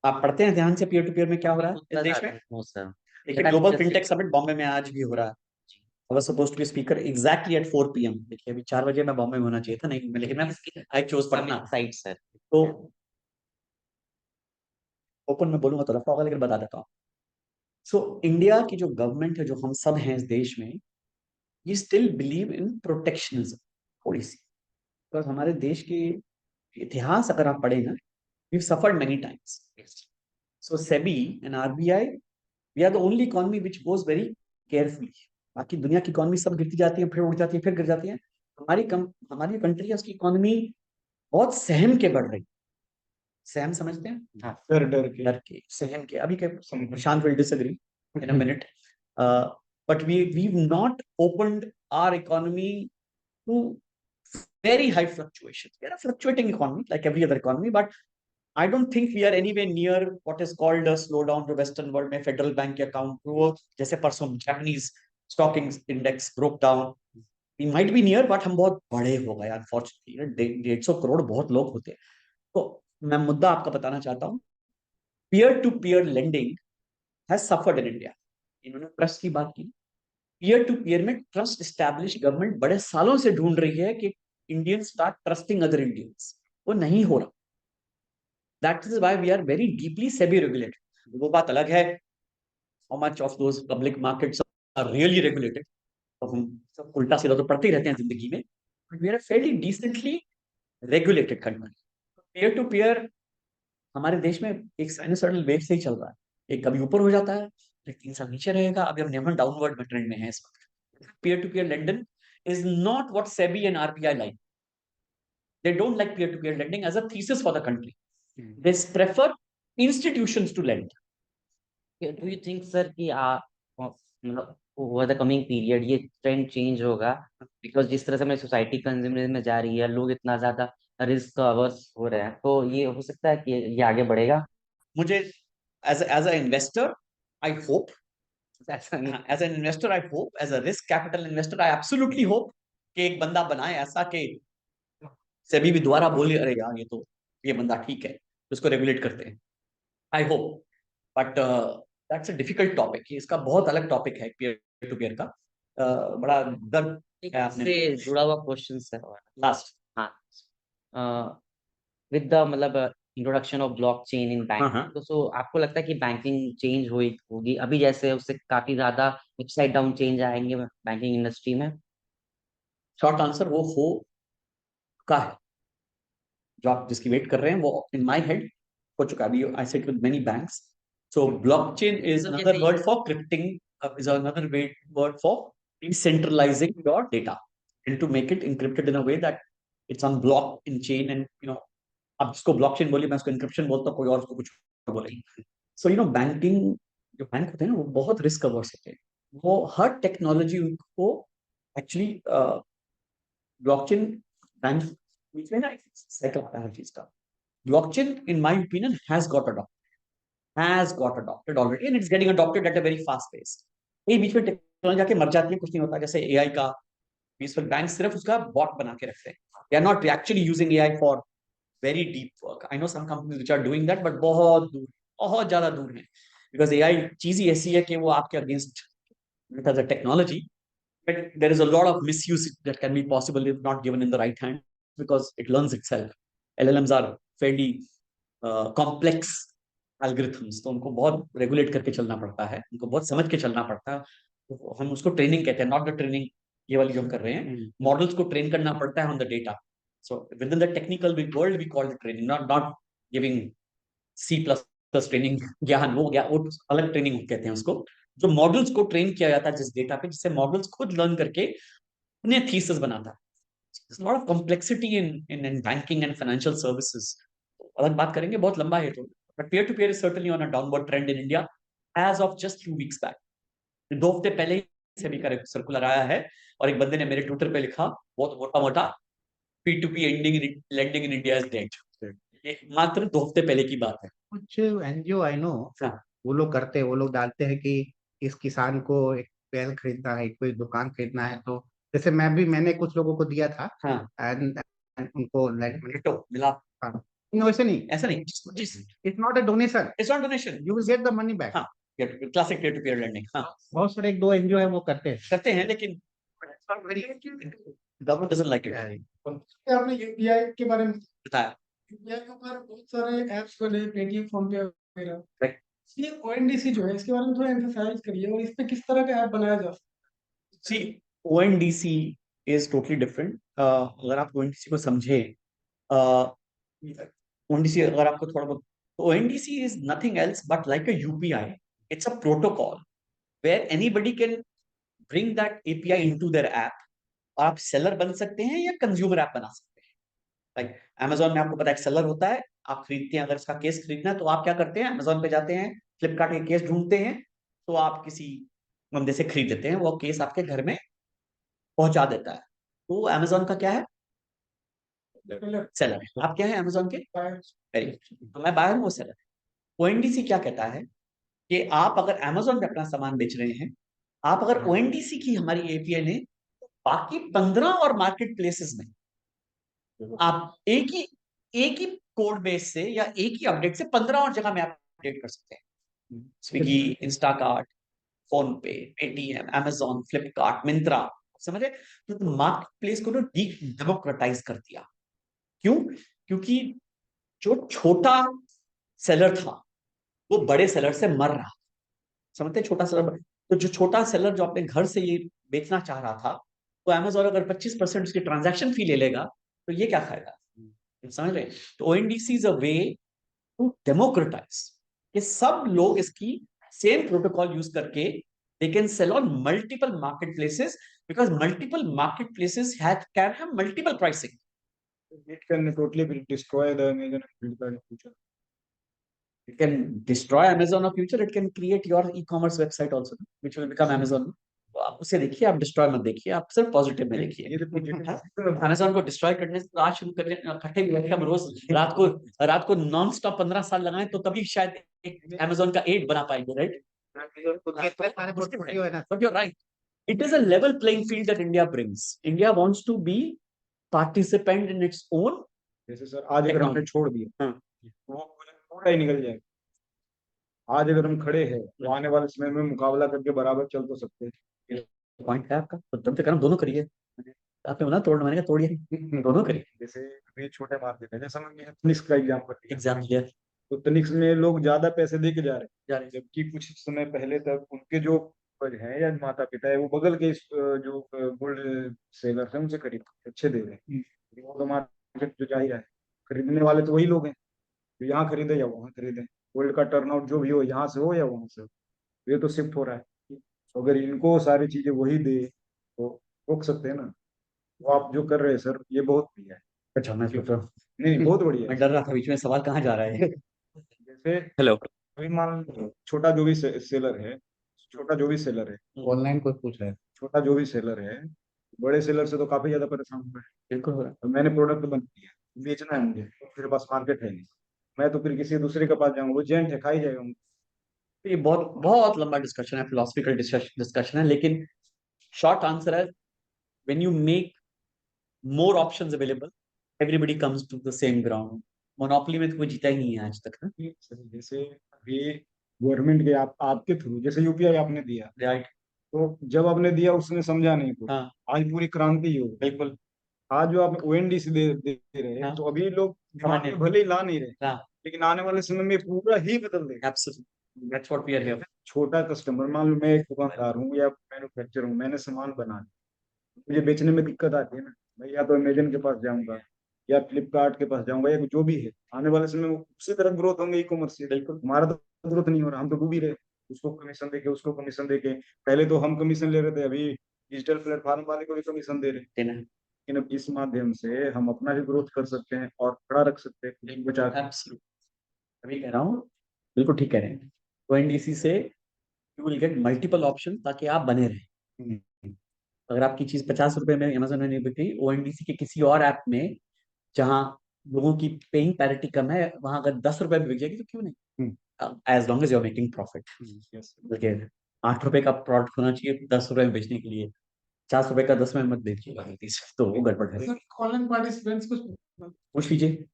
आप पढ़ते हैं ध्यान से, पीयर टू पीयर में क्या हो रहा है इस देश में? नो सर, देखिए, ग्लोबल फिनटेक समिट बॉम्बे में आज भी हो रहा है। I was supposed to be speaker exactly at 4 PM। देखिए अभी 4 बजे मैं बॉम्बे में होना चाहिए था, नहीं लेकिन मैं I chose Patna. Side sir. तो ओपन में बोलूंगा तो रफा होगा, लेकिन बता देता हूँ। सो इंडिया की जो गवर्नमेंट है, जो हम सब हैं इस देश में, ये still believe in protectionism policy. Because हमारे देश के इतिहास अगर आप पढ़े ना, we suffered many times. So SEBI and RBI, we are the only economy which goes very carefully. बाकी दुनिया की इकोनॉमी सब गिरती जाती है, फिर उड़ जाती है, फिर गिर जाती है। हमारी कंट्री है, उसकी इकोनॉमी बहुत सहम के बढ़ रही। सहम समझते हैं? डर के डर के, सहम के। अभी के Prashant will disagree in a minute, but we've not opened our economy to very high fluctuations. We are a fluctuating economy like every other economy, but I don't think we are anywhere near what is called a slowdown to Western world में federal bank के account वो जैसे परसों Japanese stock index broke down. We might be near, but हम बहुत बड़े हो गए अनफॉर्चुनेटली। 150 करोड़ बहुत लोग होते हैं। तो मैं मुद्दा आपका बताना चाहता हूँ, peer to peer lending has suffered in India. इन्होंने ट्रस्ट की बात की। पीयर टू पीयर में ट्रस्ट एस्टैब्लिश गवर्नमेंट बड़े सालों से ढूंढ रही है कि Indian start trusting other Indians, वो नहीं हो रहा। That is why we are very deeply SEBI regulated. वो बात अलग है how much of those public markets are really regulated, तो हम सब उल्टा सीधा तो पढ़ते ही रहते हैं जिंदगी में, but we are fairly decently regulated country. Peer to peer हमारे देश में एक साइनसॉइडल वेव से ही चल रहा है। एक कभी ऊपर हो जाता है, फिर 3 साल नीचे रहेगा। अभी हम नेवर डाउनवर्ड में ट्रेंड में है इस वक्त। Peer to peer lending is not what SEBI and RBI like. They don't like peer-to-peer lending as a thesis for the country. They prefer institutions to lend. Do you think sir कि मतलब over the coming period ये trend change होगा? Because जिस तरह से हमारी society consumerism में जा रही है, लोग इतना ज्यादा रिस्क अवर्स हो रहे हैं, तो ये हो सकता है कि ये आगे बढ़ेगा। मुझे as an investor, I hope, as an investor, I hope, as a risk capital investor, I absolutely hope कि एक बंदा बनाए ऐसा कि सेबी भी दोबारा बोले, अरे यार ये बंदा ठीक है, उसको रेगुलेट करते हैं। I hope, but that's a difficult topic. इसका बहुत अलग टॉपिक है पीयर टू पीयर का। बड़ा दर्द है आपने इससे जुड़ा हुआ क्वेश्चन सर। लास्ट। हाँ, विद द मतलब इंट्रोडक्शन ऑफ ब्लॉकचेन इन हाँ, बैंक, हाँ। तो सो आपको लगता है कि बैंकिंग चेंज होगी अभी जैसे उससे काफी ज्यादा अपसाइड डाउन चेंज आएंगे बैंकिंग इंडस्ट्री में? शॉर्ट आंसर, वो हो का है। जो आप जिसकी वेट कर रहे हैं वो इन माय हेड हो चुका है। अभी I set with many banks. So blockchain is another word for crypting, is another word for decentralizing your data and to make it encrypted in a way that it's on block in chain and आप जिसको blockchain बोलिए, मैं उसको encryption बोलता हूँ, कोई और उसको कुछ बोलेंगे। सो बैंकिंग जो बैंक होते हैं ना, वो बहुत रिस्क अवर्स होते हैं। वो हर टेक्नोलॉजी को एक्चुअली ब्लॉकचेन बैंक बीच में ना एक साइकिल आता है हर चीज का। Blockchain in my opinion has got adopted already and it's getting adopted at a very fast pace। ये बीच में टेक्नोलॉजी आके मर जाती है, कुछ नहीं होता। जैसे एआई का पीसफुल बैंक सिर्फ उसका बॉट बना के रखते हैं। They are not actually using AI for very deep work. I know some companies which are doing that, but बहुत दूर, बहुत ज्यादा दूर है। बिकॉज एआई चीज ही ऐसी है कि वो आपके against as a technology, but there is a lot of misuse that can be possible if not given in the right hand because it learns itself। LLMs are fairly complex algorithms, तो उनको बहुत regulate करके चलना पड़ता है, उनको बहुत समझ के चलना पड़ता है। तो हम उसको ट्रेनिंग कहते हैं, नॉट द ट्रेनिंग ये वाली जो हम कर रहे हैं। मॉडल्स को ट्रेन करना पड़ता है on the data. So within the technical world we call it training, not giving C++ training ज्ञान, वो अलग ट्रेनिंग कहते हैं उसको। जो मॉडल्स को ट्रेन किया जाता है जिस डेटा पे, जिससे मॉडल्स खुद लर्न करके उन्हें थीसिस बनाता है। There's a lot of complexity in banking and financial services। अलग बात करेंगे, बहुत लंबा है तो। But peer to peer is certainly on a downward trend in India as of just few weeks back। 2 हफ्ते पहले ही सेबी का सर्कुलर आया है और एक बंदे ने मेरे ट्विटर पे लिखा बहुत मोटा मोटा, P2P lending in India is dead। ये मात्र 2 हफ्ते पहले की बात है। कुछ एनजीओ आई नो हाँ। वो लोग करते हैं, वो लोग डालते हैं कि इस किसान को एक पेन खरीदना है, कोई दुकान खरीदना है, तो जैसे मैंने कुछ लोगों को दिया था हाँ एंड उनको डिटो मिला नो, ऐसे नहीं, ऐसा नहीं it's not a donation, it's not donation you will get the money back. हाँ classic peer to peer lending हाँ बहुत सारे 1-2 एनजीओ है वो करते हैं। करते हैं लेकिन गवर्नमेंट डजंट लाइक इट आपने यूपीआई के बारे में बताया यूपीआई के ऊपर बहुत सारे ऐप्स बने, पेटीएम, फोन पे वगैरह। Right. ये ओएनडीसी जो है, इसके बारे में थोड़ा एम्फसाइज करिए और इस पे किस तरह का ऐप बनाया जा सकता See, ONDC is totally different. अगर आप ONDC को समझे, ONDC अगर आपको थोड़ा बहुत, ONDC is nothing else but like a UPI. It's a protocol where anybody can bring that API into their app. और आप सेलर बन सकते हैं या कंज्यूमर ऐप बना सकते हैं। लाइक Amazon में आपको पता है सेलर होता है, आप खरीदते हैं, अगर इसका केस खरीदना है तो आप क्या करते हैं, Amazon पे जाते हैं, फ्लिपकार्ट के केस ढूंढते हैं, तो आप किसी बंदे से खरीद लेते हैं, वो केस आपके घर में पहुंचा देता है। तो Amazon का क्या है, है? सेलर है। आप क्या है Amazon के, वेरी गुड, तो मैं बायर हूँ, वो सेलर है। ओएनडीसी क्या कहता है कि आप अगर Amazon पे अपना सामान बेच रहे हैं, आप अगर ओएनडीसी की हमारी एपीआई ने, तो बाकी 15 और मार्केट प्लेसेस में आप एक ही कोड बेस से या एक ही अपडेट से 15 और जगह में आप अपडेट कर सकते हैं। स्विगी, इंस्टाकार्ट, फोन पे, पेटीएम, Amazon, फ्लिपकार्ट, मिंत्रा, समझे। तो मार्केट प्लेस को डेमोक्रेटाइज कर दिया। क्यों? क्योंकि जो छोटा सेलर था वो बड़े सेलर से मर रहा, समझते हैं, छोटा सेलर। तो जो छोटा सेलर जो अपने घर से ये बेचना चाह रहा था, तो Amazon अगर 25% उसकी ट्रांजैक्शन फी ले लेगा, तो ये क्या खाएगा, समझ रहे। तो ONDC is a way to democratize, कि सब लोग इसकी सेम प्रोटोकॉल यूज करके they can sell on multiple marketplaces, because multiple marketplaces can have multiple pricing. It can totally will destroy the Amazon and Flipkart in future. It can destroy Amazon of future, it can create your e-commerce website also, which will become Amazon. तो आप उसे देखिए, आप destroy मत देखिए, आप सिर्फ positive में देखिए। ये तो positive Amazon को डिस्ट्रॉय करने से आज शुरू करने, इकट्ठे भी बैठे हम रोज रात को नॉन स्टॉप 15 साल लगाएं, तो तभी शायद एक Amazon का एड बना पाएंगे, राइट। पोर्टफोलियो है ना, But you're right. It is a level playing field that India brings. India wants to be participant in its own. जैसे सर आज अगर हमने Technology. छोड़ दिया, हाँ। वो पूरा ही निकल जाएगा। आज अगर हम खड़े हैं तो आने वाले समय में मुकाबला करके बराबर चल तो सकते हैं। पॉइंट है आपका, तो तुम तो दोनों करिए। आपने बोला तोड़ना, मैंने कहा तोड़िए, दोनों करिए। जैसे अभी छोटे मार्केट है, जैसे हमने तनिष्क का एग्जाम्पल एग्जाम लिया तो तनिष्क में लोग ज्यादा पैसे दे के जा रहे जा हैं, रहे जबकि कुछ समय पहले तक उनके जो है या माता पिता है, वो बगल के जो गोल्ड सेलर है उनसे खरीद अच्छे दे रहे हैं। वो तो मार्केट जो जा ही रहा है, खरीदने वाले तो वही लोग हैं जो यहाँ खरीदे या वहाँ खरीदे। गोल्ड का टर्नआउट जो भी हो, यहाँ से हो या वहाँ से हो, ये तो शिफ्ट हो रहा है। तो अगर इनको सारी चीजें वही दे तो रोक सकते हैं ना। वो आप जो कर रहे हैं सर, ये बहुत बढ़िया है। अच्छा, मैं सोच रहा हूँ, नहीं, बहुत बढ़िया मैं है। डर रहा था बीच में सवाल कहाँ जा रहा है। जैसे हेलो। अभी मान लो, छोटा जो भी सेलर है, छोटा जो भी सेलर है, ऑनलाइन कोई पूछ रहा है। छोटा जो भी सेलर है, बड़े सेलर से तो काफी ज्यादा परेशान हो रहा है। बिल्कुल हो रहा है। तो मैंने प्रोडक्ट बना दिया, बेचना है मुझे, तो मेरे पास मार्केट है नहीं, मैं तो फिर किसी दूसरे के पास जाऊंगा, वो जेंट है, खा ही जाएगा मुझे। तो ये बहुत बहुत लंबा डिस्कशन है, फिलोसफिकल डिस्कशन है, लेकिन शॉर्ट आंसर है, when you make more options available, everybody comes to the same ground. Monopoly में तो कोई जीता ही नहीं है आज तक ना। जैसे अभी गवर्नमेंट के आपके थ्रू जैसे यूपीआई आपने दिया, राइट। तो जब आपने दिया उसने समझा नहीं तो हाँ आज पूरी क्रांति ही हो गई। बिल्कुल। आज जो आप ओएनडीसी दे रहे हैं, हाँ। तो अभी लोग दिमाग समझ में भले ही ला नहीं रहे, हाँ, लेकिन आने वाले समय में पूरा ही बदल देगा। Absolutely, that's what we are here. छोटा कस्टमर, मान लो मैं एक दुकानदार हूँ या मैन्युफैक्चर हूँ, मैंने सामान बनाया, मुझे बेचने में दिक्कत आती है ना, मैं या तो अमेजन के पास जाऊंगा या फ्लिपकार्ट के पास जाऊंगा, या जो भी है आने वाले समय में उसी तरह ग्रोथ होंगे ई कॉमर्स से। बिल्कुल। हमारा तो ग्रोथ नहीं हो रहा, हम तो डूब ही रहे, उसको कमीशन देके उसको कमीशन देके। पहले तो हम कमीशन ले रहे थे, अभी डिजिटल प्लेटफॉर्म वाले को भी कमीशन दे रहे हैं। देना लेकिन अब इस माध्यम से हम अपना भी ग्रोथ कर सकते हैं और खड़ा रख सकते हैं खुद बचा के। एब्सोल्युटली, अभी कह रहा हूँ, बिल्कुल ठीक कह रहे हैं। ओएनडीसी से you will get multiple option, ताकि आप बने रहें। अगर आपकी चीज 50 रुपए में Amazon में नहीं बिकती, ओएनडीसी के किसी और ऐप में जहां लोगों की पेइंग पैरिटी कम है, वहां अगर 10 रुपए में बिक जाएगी तो क्यों नहीं, as long as you are making profit. Yes. देखिए, 8 रुपए का प्रोडक्ट होना चाहिए 10 रुपए में बेचने के लिए, 50 रुपए का 10 में मत बेचिएगा गलती से, तो वो गड़बड़ है। सर ऑनलाइन पार्टिसिपेंट्स कुछ पूछ लीजिए।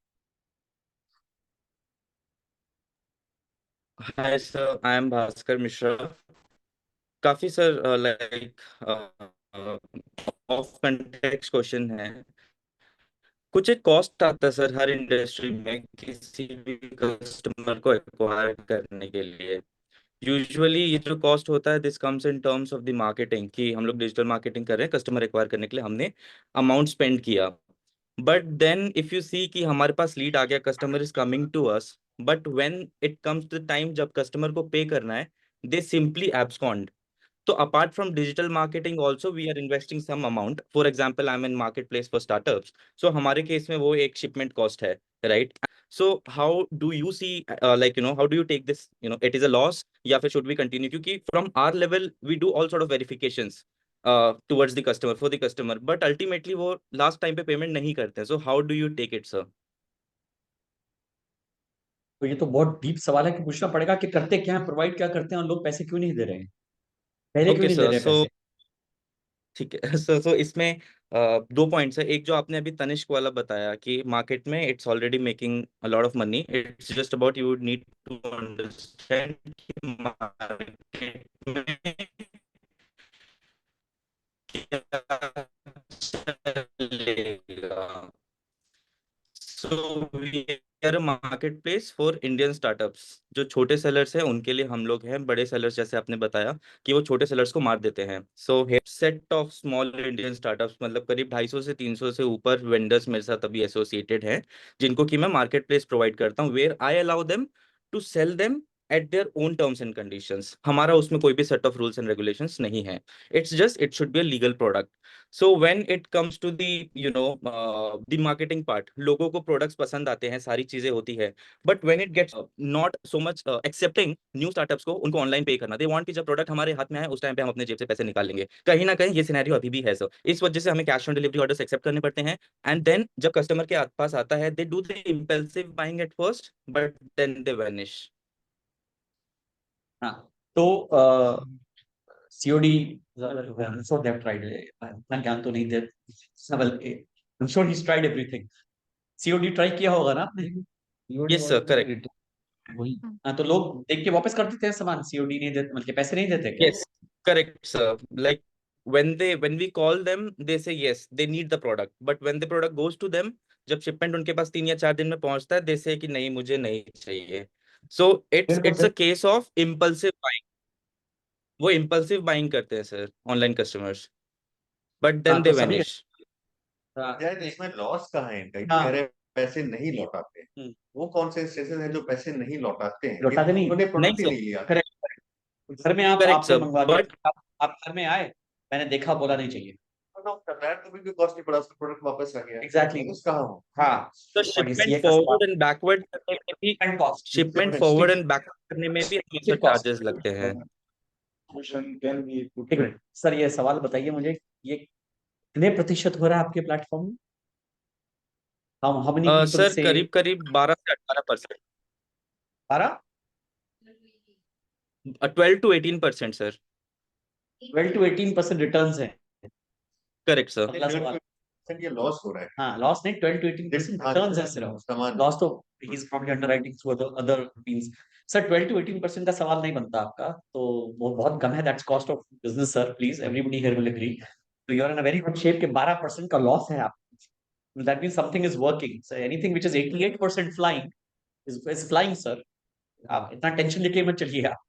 Hi sir, I am Bhaskar Mishra. काफी sir like of context question है। कुछ एक कॉस्ट आता है सर हर इंडस्ट्री में किसी भी कस्टमर को एक्वायर करने के लिए। यूजुअली ये जो कॉस्ट होता है this comes in terms of the marketing, कि हम लोग डिजिटल मार्केटिंग कर रहे हैं कस्टमर एक्वायर करने के लिए, हमने अमाउंट स्पेंड किया। But then if you see कि हमारे पास लीड आ गया, customer is coming to us, but when it comes the time जब कस्टमर को पे करना है, they simply abscond. So apart from digital marketing also we are investing some amount. For example, I'm in marketplace for startups. So हमारे case में वो एक shipment cost है, right? So how do you see like how do you take this, it is a loss या फिर should we continue? क्योंकि from our level we do all sort of verifications towards the customer, for the customer, but ultimately वो last time पे payment नहीं करते हैं. So how do you take it, sir? तो ये तो बहुत डीप सवाल है कि पूछना पड़ेगा कि करते क्या है, प्रोवाइड क्या करते हैं और लोग पैसे क्यों नहीं दे रहे हैं, पहले क्यों Okay नहीं दे sir, रहे so पैसे। ठीक है। सो इसमें दो पॉइंट्स है। एक जो आपने अभी तनिष्क वाला बताया कि मार्केट में it's already making a lot of money, it's just about you would need to understand कि मार्केट में क्या चलेगा। So we are marketplace for Indian startups. जो छोटे सेलर्स हैं उनके लिए हम लोग हैं, बड़े सेलर्स जैसे आपने बताया कि वो छोटे सेलर्स को मार देते हैं। सो set of small Indian startups, मतलब करीब 250 से 300 से ऊपर वेंडर्स मेरे साथ अभी एसोसिएटेड हैं, जिनको कि मैं मार्केट प्लेस प्रोवाइड करता हूँ, where I allow them to sell them at their own terms and conditions. हमारा उसमें कोई भी set of rules and regulations नहीं है। It's just it should be a legal product. So when it comes to the the marketing part, लोगों को products पसंद आते हैं, सारी चीजें होती है, but when it gets not so much accepting new startups को उनको ऑनलाइन पे करना, दे वांट कि जब प्रोडक्ट हमारे हाथ में आए उस टाइम पे हम अपने जेब से पैसे निकाल लेंगे। कहीं ना कहीं ये सिनेरियो अभी भी है सर। इस वजह से हमें cash on delivery orders accept करने पड़ते हैं, एंड देन जब कस्टमर के पास आता है they do the impulsive buying at first, but then they vanish. हाँ, तो सीओडी सो दैट ट्राइड, इतना ज्ञान तो नहीं दे, बल्कि I am sure he tried everything. COD try किया होगा ना आपने। Yes sir, correct. वही। हाँ, तो लोग देख के वापस कर देते हैं सामान, सीओडी नहीं देते, मतलब पैसे नहीं देते क्या। Yes, correct, sir. Like when we call them, they say yes, they need the product. But when the product goes to them, जब शिपमेंट उनके पास 3 या 4 दिन में पहुंचता है, they say कि नहीं मुझे नहीं चाहिए। So it's a case of impulsive buying. वो impulsive buying करते हैं सर ऑनलाइन कस्टमर्स, but हाँ, then तो they सभी vanish. यार इसमें लॉस कहाँ है इनका, ये हाँ। कह रहे हैं पैसे नहीं लौटाते। वो कौन से इंस्टेंसेस हैं जो पैसे नहीं लौटाते हैं? लौटाते नहीं, उन्होंने नहीं प्रोडक्ट ही सर, नहीं लिया। करेक्ट। घर में आप करेक्ट आपने सर, मंगवा दिया, बट आप घर में आए, मैंने देखा, बोला नहीं चाहिए। कभी भी कॉस्ट नहीं पड़ा, उसका प्रोडक्ट वापस आ गया। एग्जैक्टली। वापस कहाँ हो? हाँ, तो और शिपमेंट ये फॉरवर्ड एंड बैकवर्ड करने में भी, cost, shipment forward and backward करने में भी हमें सर चार्जेस लगते हैं। Solution can be put एक मिनट सर, ये सवाल बताइए मुझे, ये कितने प्रतिशत हो रहा है आपके प्लेटफॉर्म में, हाउ मेनी पीपल सर से। करीब करीब 12 से 18%। 12 12 to 18% सर। 12 to 18% रिटर्न्स है। Correct sir. अगला सवाल। ये लॉस हो रहा है। हाँ, लॉस नहीं, 12 to 18% रिटर्न्स है सिर्फ, सामान लॉस तो he is probably underwriting through other means. Sir 12 to 18% का सवाल नहीं बनता आपका, तो वो बहुत कम है, that's cost of business sir, please everybody here will agree. तो you are in a very good shape के 12% का लॉस है आप, that means something is working. So anything which is 88% flying is flying sir. आप इतना tension लेके मत चलिए आप,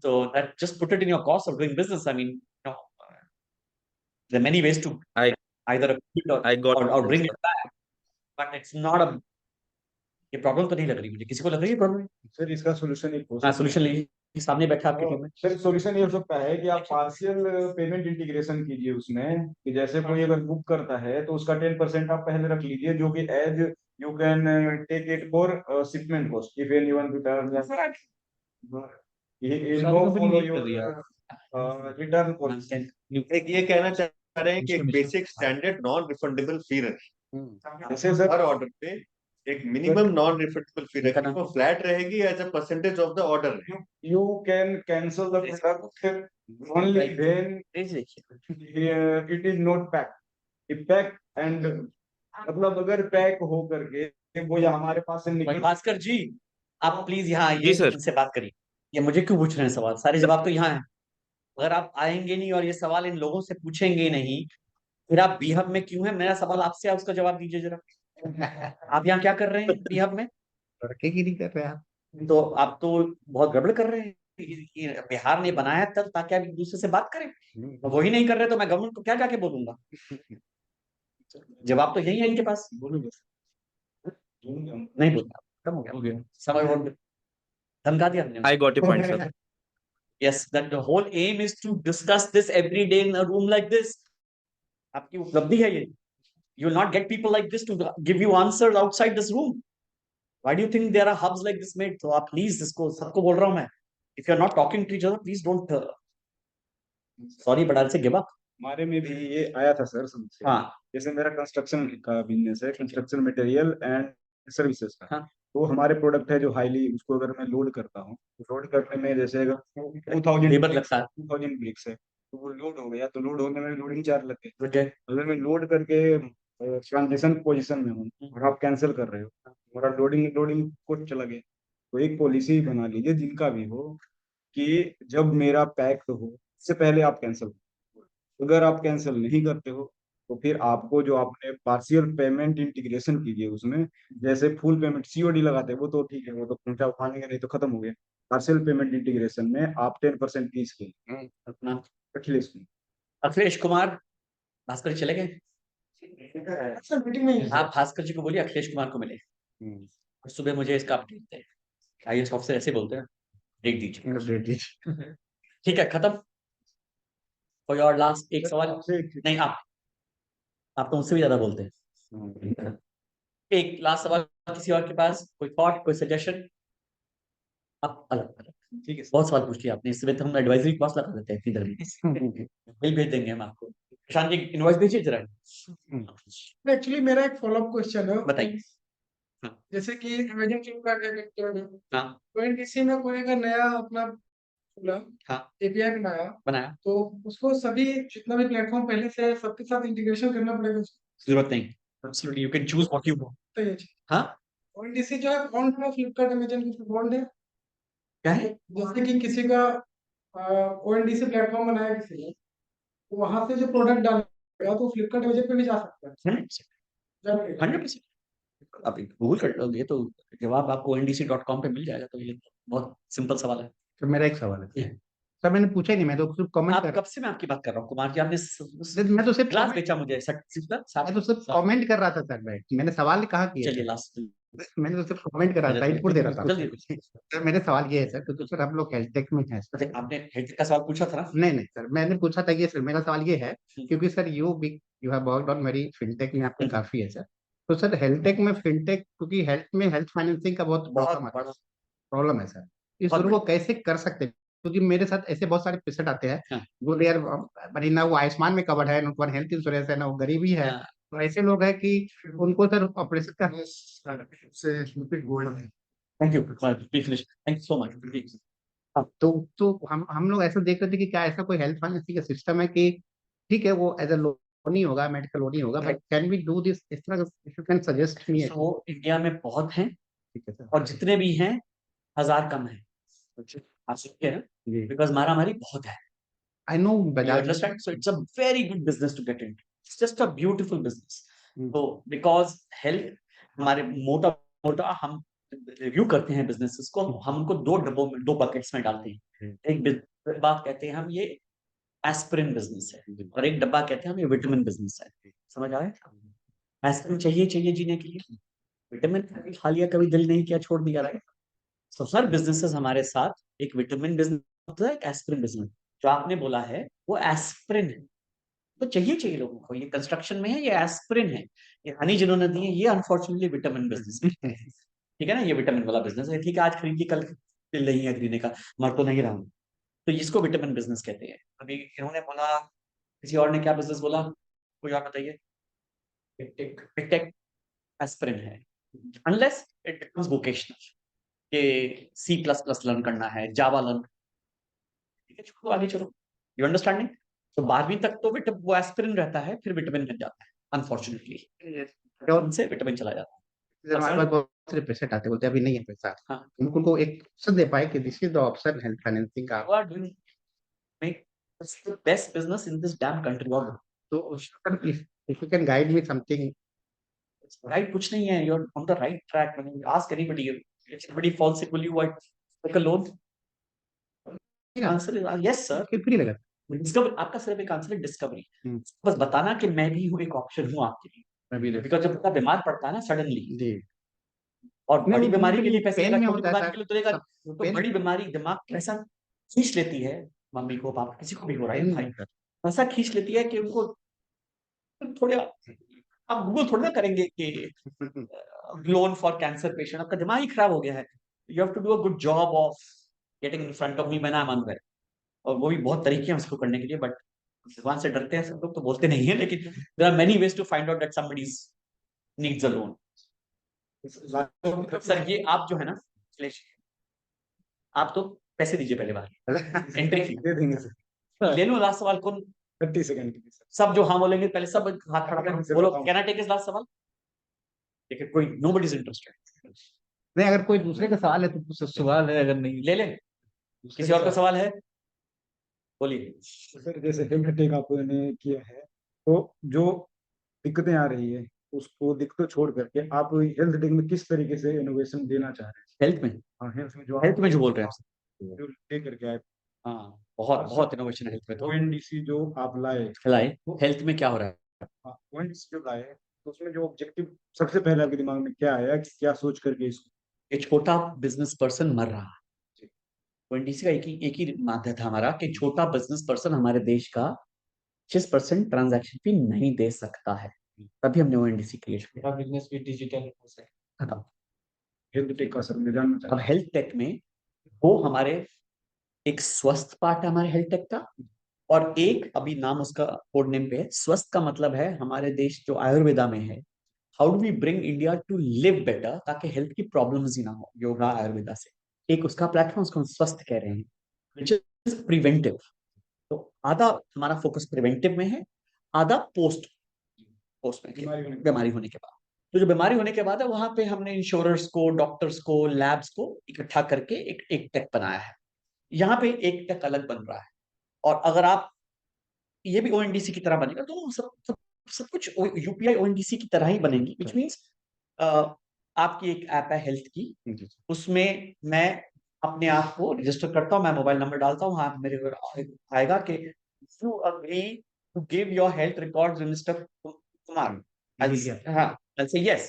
तो that just put it in your cost of doing business. I mean there are many ways to I either quit I got or it, bring sir. it back, but it's not a, ये problem तो नहीं लग रही मुझे, किसी को लग रही है प्रॉब्लम। सर इसका सोल्यूशन एक हो हाँ, सकता सोल्यूशन लीजिए, सामने बैठा आपके टीम में। सर सोल्यूशन ये हो सकता है कि आप पार्शियल पेमेंट इंटीग्रेशन कीजिए उसमें, कि जैसे कोई अगर बुक करता है तो उसका 10% आप पहले रख लीजिए, जो कि as you can take it for shipment cost if anyone return, ये no follow your return policy. एक ये कहना चाह रहे हैं कि एक basic standard non refundable fee रखें जैसे सर हर ऑर्डर पे। एक मिनिमम नॉन रिफंडेबल फी देखा रखी, ना? वो फ्लैट रहेगी as a percentage of the order. You can cancel the product only when it is not packed. If packed and मतलब अगर पैक हो करके वो या हमारे पास से निकल भास्कर जी, आप प्लीज यहाँ जी आइए, सर। इनसे बात करिए। ये मुझे क्यों पूछ रहे हैं सवाल? सारे जवाब तो यहाँ है। अगर आप आएंगे नहीं और ये सवाल इन लोगों से पूछेंगे नहीं, फिर आप बीहब में क्यों है? मेरा सवाल आपसे है, उसका जवाब दीजिए जरा। आप यहाँ क्या कर रहे हैं बीहब में? लड़के की नहीं कर रहे आप। तो आप तो बहुत गड़बड़ कर रहे हैं। ये बिहार ने बनाया तब ताकि आप एक दूसरे से बात करें, वही नहीं कर रहे तो मैं गवर्नमेंट को क्या जाके बोलूंगा? जवाब तो यही है इनके पास। नहीं बोलना, खत्म हो गया, समझ बोल धमका दिया हमने। I got your point sir. Yes, that the whole aim is to discuss this every day in a room like this. आपकी उपलब्धि है ये। You will not get people like this to give you answers outside this room. Why do you think there are hubs like this made? तो आप please इसको सबको बोल रहा हूँ मैं। If you are not talking to each other, please don't. Sorry, but I'll say give up. हमारे में भी ये आया था सर समस्या। हाँ जैसे मेरा कंस्ट्रक्शन का बिजनेस है, कंस्ट्रक्शन मटेरियल एंड सर्विसेज का। हाँ। तो हमारे प्रोडक्ट है जो हाईली, उसको अगर मैं लोड करता हूँ, तो लोड करने में जैसे अगर 2000 लेबर लगता है। 2000 ब्रिक्स है, तो वो लोड हो गया, तो लोड होने में लोडिंग चार्ज लगते हैं। Okay. अगर मैं लोड करके ट्रांजिशन पोजीशन में हूँ और आप कैंसिल कर रहे हो, हमारा लोडिंग कोड चला गया। तो एक पॉलिसी बना लीजिए जिनका भी हो, कि जब मेरा पैक हो उससे पहले आप कैंसिल करो। अगर आप कैंसिल नहीं करते हो तो फिर आपको जो आपने पार्शियल पेमेंट इंटीग्रेशन कीजिए उसमें, जैसे फुल पेमेंट सीओडी लगाते हैं वो तो ठीक है, वो तो पहुंचा उठाने नहीं तो खत्म हो गया। पार्शियल पेमेंट इंटीग्रेशन में आप 10% फीस के अपना अखिलेश अखिलेश कुमार, भास्कर जी चले गए। सर मीटिंग में ही है। आप भास्कर जी को बोलिए अखिलेश कुमार को मिले और सुबह मुझे इसका अपडेट दें। IAS ऑफिसर ऐसे बोलते हैं, देख दीजिए। ठीक है, खत्म। कोई और लास्ट एक सवाल? नहीं, आप तो मुझसे भी ज्यादा बोलते हैं। एक लास्ट सवाल किसी और के पास? कोई थॉट, कोई सजेशन? आप अलग अलग, ठीक है, बहुत सवाल पूछ लिया आपने, इससे तो हम एडवाइजरी कॉस्ट लगा देते हैं इतनी देर में। बिल भेज देंगे हम आपको। प्रशांत जी इनवॉइस भेजिए जरा। एक्चुअली मेरा एक फॉलोअप क्वेश्चन है। बताइए। जैसे कि अमेजन फ्लिपकार्ट है, हाँ कोई किसी में कोई अगर नया अपना खुला हाँ एपीआई बनाया, बनाया, तो उसको सभी जितना भी प्लेटफॉर्म पहले से है सबके साथ इंटीग्रेशन करना पड़ेगा। जरूरत नहीं। Absolutely, you can choose what you want. तो ये हाँ ओएनडीसी जो है बॉन्ड है, फ्लिपकार्ट अमेजन की बॉन्ड है। क्या है? जैसे कि किसी का ओएनडीसी प्लेटफॉर्म बनाया किसी ने, तो वहां से जो प्रोडक्ट डालेगा तो फ्लिपकार्ट अमेजन पे भी जा सकता है। 100%। आप गूगल कर लोगे तो जवाब आपको ndc.com पे मिल जाएगा। तो ये बहुत सिंपल सवाल है। तो मेरा एक सवाल है सर, मैंने पूछा ही नहीं, मैं तो सिर्फ कमेंट आप कर कब से मैं आपकी बात कर रहा हूँ कुमार जी? आपने मैं तो सिर्फ ग्लास बेचा मुझे, मैं तो सिर्फ कमेंट कर रहा था सर, मैंने सवाल कहा किया। चलिए लास्ट। मैंने तो सिर्फ कमेंट कर रहा था, इनपुट दे रहा था। जल्दी। सर मेरे सवाल ये है सर, क्योंकि सर हम लोग हेल्थ टेक में हैं सर। आपने हेल्थ का सवाल पूछा था ना? नहीं सर, मैंने पूछा था कि सर मेरा सवाल ये है, क्योंकि sir you have worked on very fintech में आपके काफी है सर। तो सर हेल्थ टेक में फिनटेक, क्योंकि हेल्थ में हेल्थ फाइनेंसिंग का बहुत बड़ा प्रॉब्लम है सर, इस बहुत को कैसे कर सकते हैं? क्योंकि मेरे साथ ऐसे बहुत सारे पेशेंट आते हैं हाँ। वो यार बड़ी ना वो आयुष्मान में कवर्ड है, ना ऊपर हेल्थ इंश्योरेंस है, ना वो गरीबी है। हाँ। तो ऐसे लोग हैं कि उनको सर ऑपरेशन का thank you, please finish. Thank you so much. तो हम लोग ऐसा देख रहे थे कि क्या ऐसा कोई हेल्थ फाइनेंसिंग का सिस्टम है कि ठीक है वो एज अ लोन नहीं होगा, मेडिकल लोन नहीं होगा, but can we do this इस तरह? If you can suggest me. वो इंडिया में बहुत हैं ठीक है सर। और जितने भी हैं 1000 कम है। आप सुनिए ना, जी बिकॉज मारामारी बहुत है। I know You Bajaj. understand? So it's a very good business to get into. It's just a beautiful business. So because health हमारे मोटा हम रिव्यू करते हैं बिजनेसेस को, हम उनको दो डब्बों में, दो बकेट्स में डालते हैं। एक डब्बा कहते हैं हम ये एस्पिरिन बिजनेस है, और एक डब्बा कहते हैं हम ये विटामिन बिजनेस है। समझ आए? एस्पिरिन चाहिए जीने के लिए, विटामिन खा लिया कभी दिल नहीं किया छोड़ दिया रहेगा। तो हर बिजनेसेस हमारे साथ एक विटामिन बिजनेस होता है, एक एस्पिरिन बिजनेस। जो आपने बोला है वो एस्पिरिन है, तो चाहिए लोगों को। ये कंस्ट्रक्शन में है, ये एस्पिरिन है। ये हनी जिन्होंने दी है, ये अनफॉर्चुनेटली विटामिन बिजनेस है। ठीक है ना, ये विटामिन वाला बिजनेस है। ठीक है, आज खरीद के कल दिल नहीं है खरीदने का, मर तो नहीं रहा हूं, तो इसको विटामिन बिजनेस कहते हैं। अभी इन्होंने बोला, किसी और ने क्या बिजनेस बोला, कोई और बताइए? टेक एस्पिरिन है। अनलेस इट बिकम्स वोकेशनल, कि C++ लर्न करना है, जावा लर्न, ठीक है, छोड़ो आगे चलो, यू अंडरस्टैंडिंग। तो 12वीं तक तो वो एस्पिरिन रहता है, फिर विटामिन मिल जाता है अनफॉर्चुनेटली, उनसे विटामिन चला जाता है। हमारे पास बहुत सारे पेशेंट आते हैं, बोलते हैं अभी नहीं है पैसा, हाँ, उनको एक ऑप्शन दे पाए कि this is the option health financing का। you are doing make this the best business in this damn country और तो if you can guide me something, right कुछ नहीं है, you're on the right track। when you ask anybody if somebody falls sick will you take a loan, answer is yes sir. कि free लगा। Discovery, आपका सिर्फ एक answer है discovery, हम्म। बस बताना कि मैं भी हूँ, एक ऑप्शन हूँ आपके लिए। मैं भी बिकॉज जब बंदा बीमार पड़ता है ना सडनली, जी और नहीं, बड़ी वो बीमारी के लिए पैसे पेन लेगा, में छोटी होता है बीमारी के लिए तो लेगा, सब, तो पेन बड़ी बीमारी दिमाग कैसा खींच लेती है, मम्मी को पापा किसी को भी हो रहा है भाई, ऐसा खींच लेती है कि उनको थोड़े, आप गूगल थोड़ा ना करेंगे कि लोन फॉर कैंसर पेशेंट, आपका दिमाग ही खराब हो गया है। You have to do a good job of getting in front of me when I am unwell, और वो भी बहुत तरीके हैं उसको करने के लिए, बट भगवान से डरते हैं सब लोग तो बोलते नहीं है, लेकिन there are many ways to find out that somebody needs a loan. Sir ये आप जो है ना, आप तो पैसे दीजिए पहले बाहर, एंट्री फी दे देंगे सर, ले लो। लास्ट सवाल कौन, 30 सेकंड के लिए सर। सब जो हाँ बोलेंगे पहले, सब हाथ खड़ा करें, बोलो can I take is last सवाल, ठीक है, कोई नोबडी इज इंटरेस्टेड, नहीं, अगर कोई दूसरे का सवाल है तो कुछ सवाल है, अगर नहीं ले ले। किसी और का सवाल है, बोलिए। सर जैसे हेल्थ टेक आपने किया है, तो जो दिक्कतें आ रही है उसको दिक्कतों छोड़ करके आप हेल्थ टेक में किस तरीके से इनोवेशन देना चाह रहे हैं? हेल्थ में, हाँ, हेल्थ में जो हेल्थ में जो बोल रहे हैं आप, जो लेकर के आए, हाँ बहुत बहुत इनोवेशन है हेल्थ में। तो ONDC जो आप लाए, खिलाए, हेल्थ में क्या हो रहा है, हाँ, ONDC जो लाए, तो उसमें जो ऑब्जेक्टिव सबसे पहले आपके दिमाग में क्या आया, कि क्या सोच करके इसको? ये छोटा बिजनेस पर्सन मर रहा है। ONDC का एक ही माध्यम था हमारा, कि छोटा बिजनेस पर्सन हमारे देश का 25% ट्रांजैक्शन फी नहीं दे सकता है, तभी हमने ONDC क्रिएट किया। बिजनेस भी डिजिटल हो सकता खत्म। हेल्थ टेक का सर मैं जानना अब चाहता हूँ। हेल्थ टेक में वो हमारे एक स्वस्थ पार्ट है हमारे हेल्थ टेक का, और एक अभी नाम उसका कोड नेम पे है स्वस्थ, का मतलब है हमारे देश जो आयुर्वेदा में है, how do we bring India to live better, ताकि हेल्थ की प्रॉब्लम्स ही ना हो, योगा आयुर्वेदा से। एक उसका प्लेटफॉर्म, उसको हम स्वस्थ कह रहे हैं, विच इज प्रिवेंटिव। तो आधा हमारा फोकस प्रिवेंटिव में है, आधा पोस्ट पोस्ट में बीमारी होने के बाद। तो जो बीमारी होने के बाद है, वहां पे हमने इंश्योरर्स को, डॉक्टर्स को, लैब्स को इकट्ठा करके एक टेक बनाया है। यहाँ पे एक टेक अलग बन रहा है, और अगर आप ये भी ONDC की तरह बनेगा, तो सब कुछ UPI ONDC की तरह ही बनेगी, विच मीन्स आपकी एक ऐप है हेल्थ की, उसमें मैं अपने आप को रजिस्टर करता हूँ, मैं मोबाइल नंबर डालता हूँ, हाँ मेरे को आएगा कि you agree to give your health records mister Kumar, हाँ I'll say yes,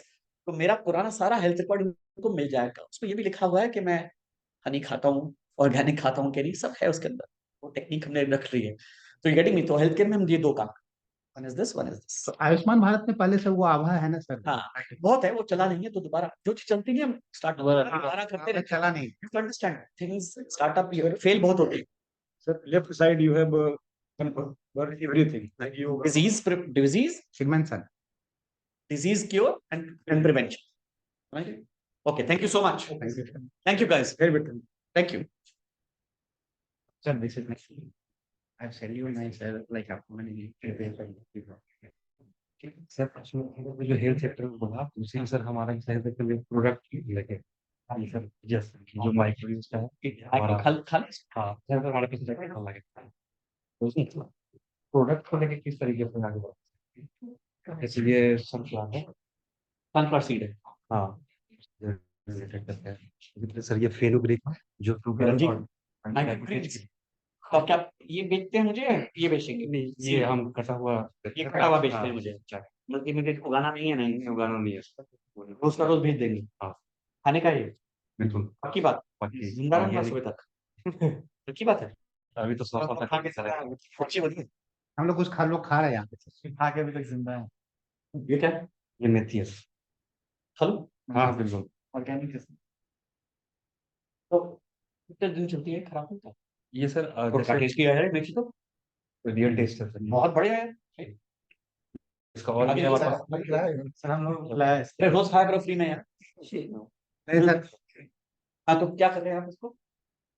तो मेरा पुराना सारा हेल्थ रिकॉर्ड उनको मिल जाएगा। उसमें ये भी लिखा हुआ है कि मैं हनी खाता हूँ, ऑर्गेनिक खाता हूँ, कैरी सब है उसके अंदर, वो टेक्निक हमने रख ली है। तो यू गेटिंग मी, तो हेल्थ केयर में हम ये दो काम, one is this, one is this. तो आयुष्मान भारत में पहले से वो आभा है ना सर? हाँ बहुत है, वो चला नहीं है, तो दोबारा जो चीज चलती नहीं, हम स्टार्ट दोबारा करते रहते चला नहीं। हैं। अंडरस्टैंड थिंग्स, स्टार्टअप फेल बहुत होती है। Sir left side you have everything, like you disease श्रीमान sir, disease cure and prevention, right? Okay, thank you so much. Thank you guys. everything. Thank you. sir, this is next. I've said you myself like how many sir जो health sector में बोला उसी sir हमारा health sector में product लेके हाँ sir yes जो micro use का है हमारा खाली हाँ सर हमारे पास लगे तो उसमें प्रोडक्ट को लेके किस तरीके से आगे बढ़ इसलिए सनफ्लावर है, sunflower seed है। हाँ रिलेटेड करते हैं सर ये फेनुग्रीक जो शुगर जी, और तो क्या ये बेचते हैं मुझे, ये बेचेंगे? नहीं ये हम कटा हुआ ये कटा हुआ बेचते हैं मुझे, बल्कि मुझे उगाना नहीं है, नहीं उगाना नहीं है रोज का रोज भेज देंगे। हाँ। खाने का ये बिल्कुल पक्की बात, बाकी जिंदा रहूंगा सुबह तक। पक्की बात है, अभी तो 100 साल तक चला है। अच्छी बढ़िया। हम लोग कुछ लोग खा रहे हैं यहाँ पे। खा के अभी तक जिंदा है। ये क्या ये मेथी है खालू हाँ बिल्कुल ऑर्गेनिक, तो कितने दिन चलती है, खराब होता है? ये सर क्या टेस्ट किया है मेथी, तो रियल टेस्ट है सर बहुत बढ़िया है। इसका और भी हमारे पास सर हम लोग लाए रोज खाया करो फ्री में यार। नहीं सर, हाँ, तो क्या कर रहे हैं आप इसको?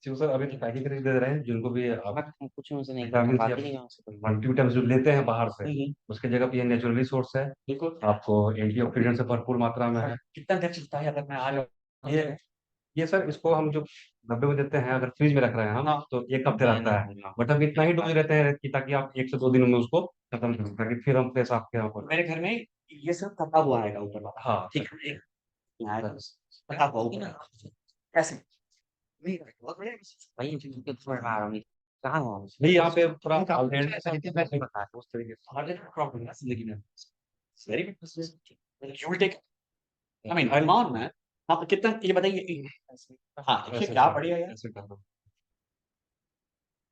जी सर, अभी तो पैकिंग करके दे रहे हैं जिनको भी आप मैं कुछ उनसे नहीं विटामिन बात या ही नहीं है उनसे। मल्टीविटामिन जो लेते हैं बाहर से, उसके जगह पे ये नेचुरल रिसोर्स है, बिल्कुल। आपको एंटीऑक्सीडेंट से भरपूर मात्रा में है। कितना देर चलता है अगर मैं आ जाऊँ? ये सर इसको हम जो डब्बे में देते हैं, अगर फ्रिज में रख रहे हैं हम, तो 1 हफ्ते रखता है, बट हम इतना ही डोज रहते हैं कि ताकि आप 1 से 2 दिन में उसको खत्म कर ताकि फिर हम फ्रेश आपके यहाँ पर। मेरे घर में ये सब कटा हुआ आएगा ऊपर वाला। हाँ ठीक है, आएगा कटा हुआ ऊपर वाला। कैसे? नहीं, बहुत बढ़िया। भाई इनके थोड़ा मारो नहीं कहाँ हो नहीं, यहाँ पे थोड़ा नहीं, आप ऑलरेडी नहीं बता उस तरीके से। हर जगह प्रॉब्लम है जिंदगी में। Very good business. You will take, I mean I on man. हाँ, तो कितना ये बताइए। हाँ, देखिए क्या बढ़िया है। ऐसे कर दो।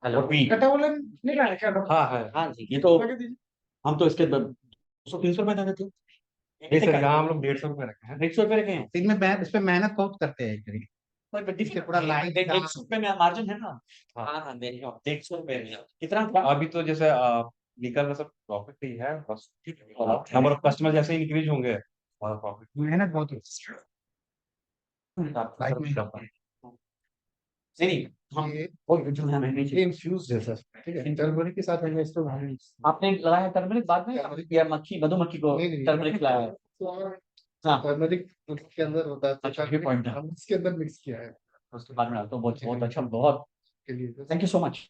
हेलो What we- कटा वाला नहीं लाया क्या डॉक्टर? हाँ है। हाँ जी ये तो लगा दीजिए। हम तो इसके 200-300 रुपए दे देते हैं। नहीं सर, यहाँ हम लोग 150 रुपए रखे हैं। 150 रुपए रखे हैं। इस पे मेहनत बहुत करते हैं एक्चुअली। इसके पूरा लाइन 150 रुपए में मार्जिन है ना। हाँ हाँ मेरी 150 रुपए में कितना? अभी तो जैसे निकल में सब प्रॉफिट ही है बस, ठीक है। नंबर ऑफ कस्टमर जैसे इंक्रीज होंगे और प्रॉफिट। मेहनत बहुत लाइफ में सब नहीं, हम वो जो है हमें ये इन्फ्यूज्ड है सर, ठीक है, टर्मरिक के साथ मैंने इसको आपने लगाया टर्मरिक बाद में या मक्खी मधुमक्खी को टर्मरिक खिलाया है? हाँ, टर्मरिक के अंदर होता है, अच्छा, ये point है। हम इसके अंदर मिक्स किया है उसके बाद में तो बहुत बहुत अच्छा, बहुत के लिए। Thank you so much.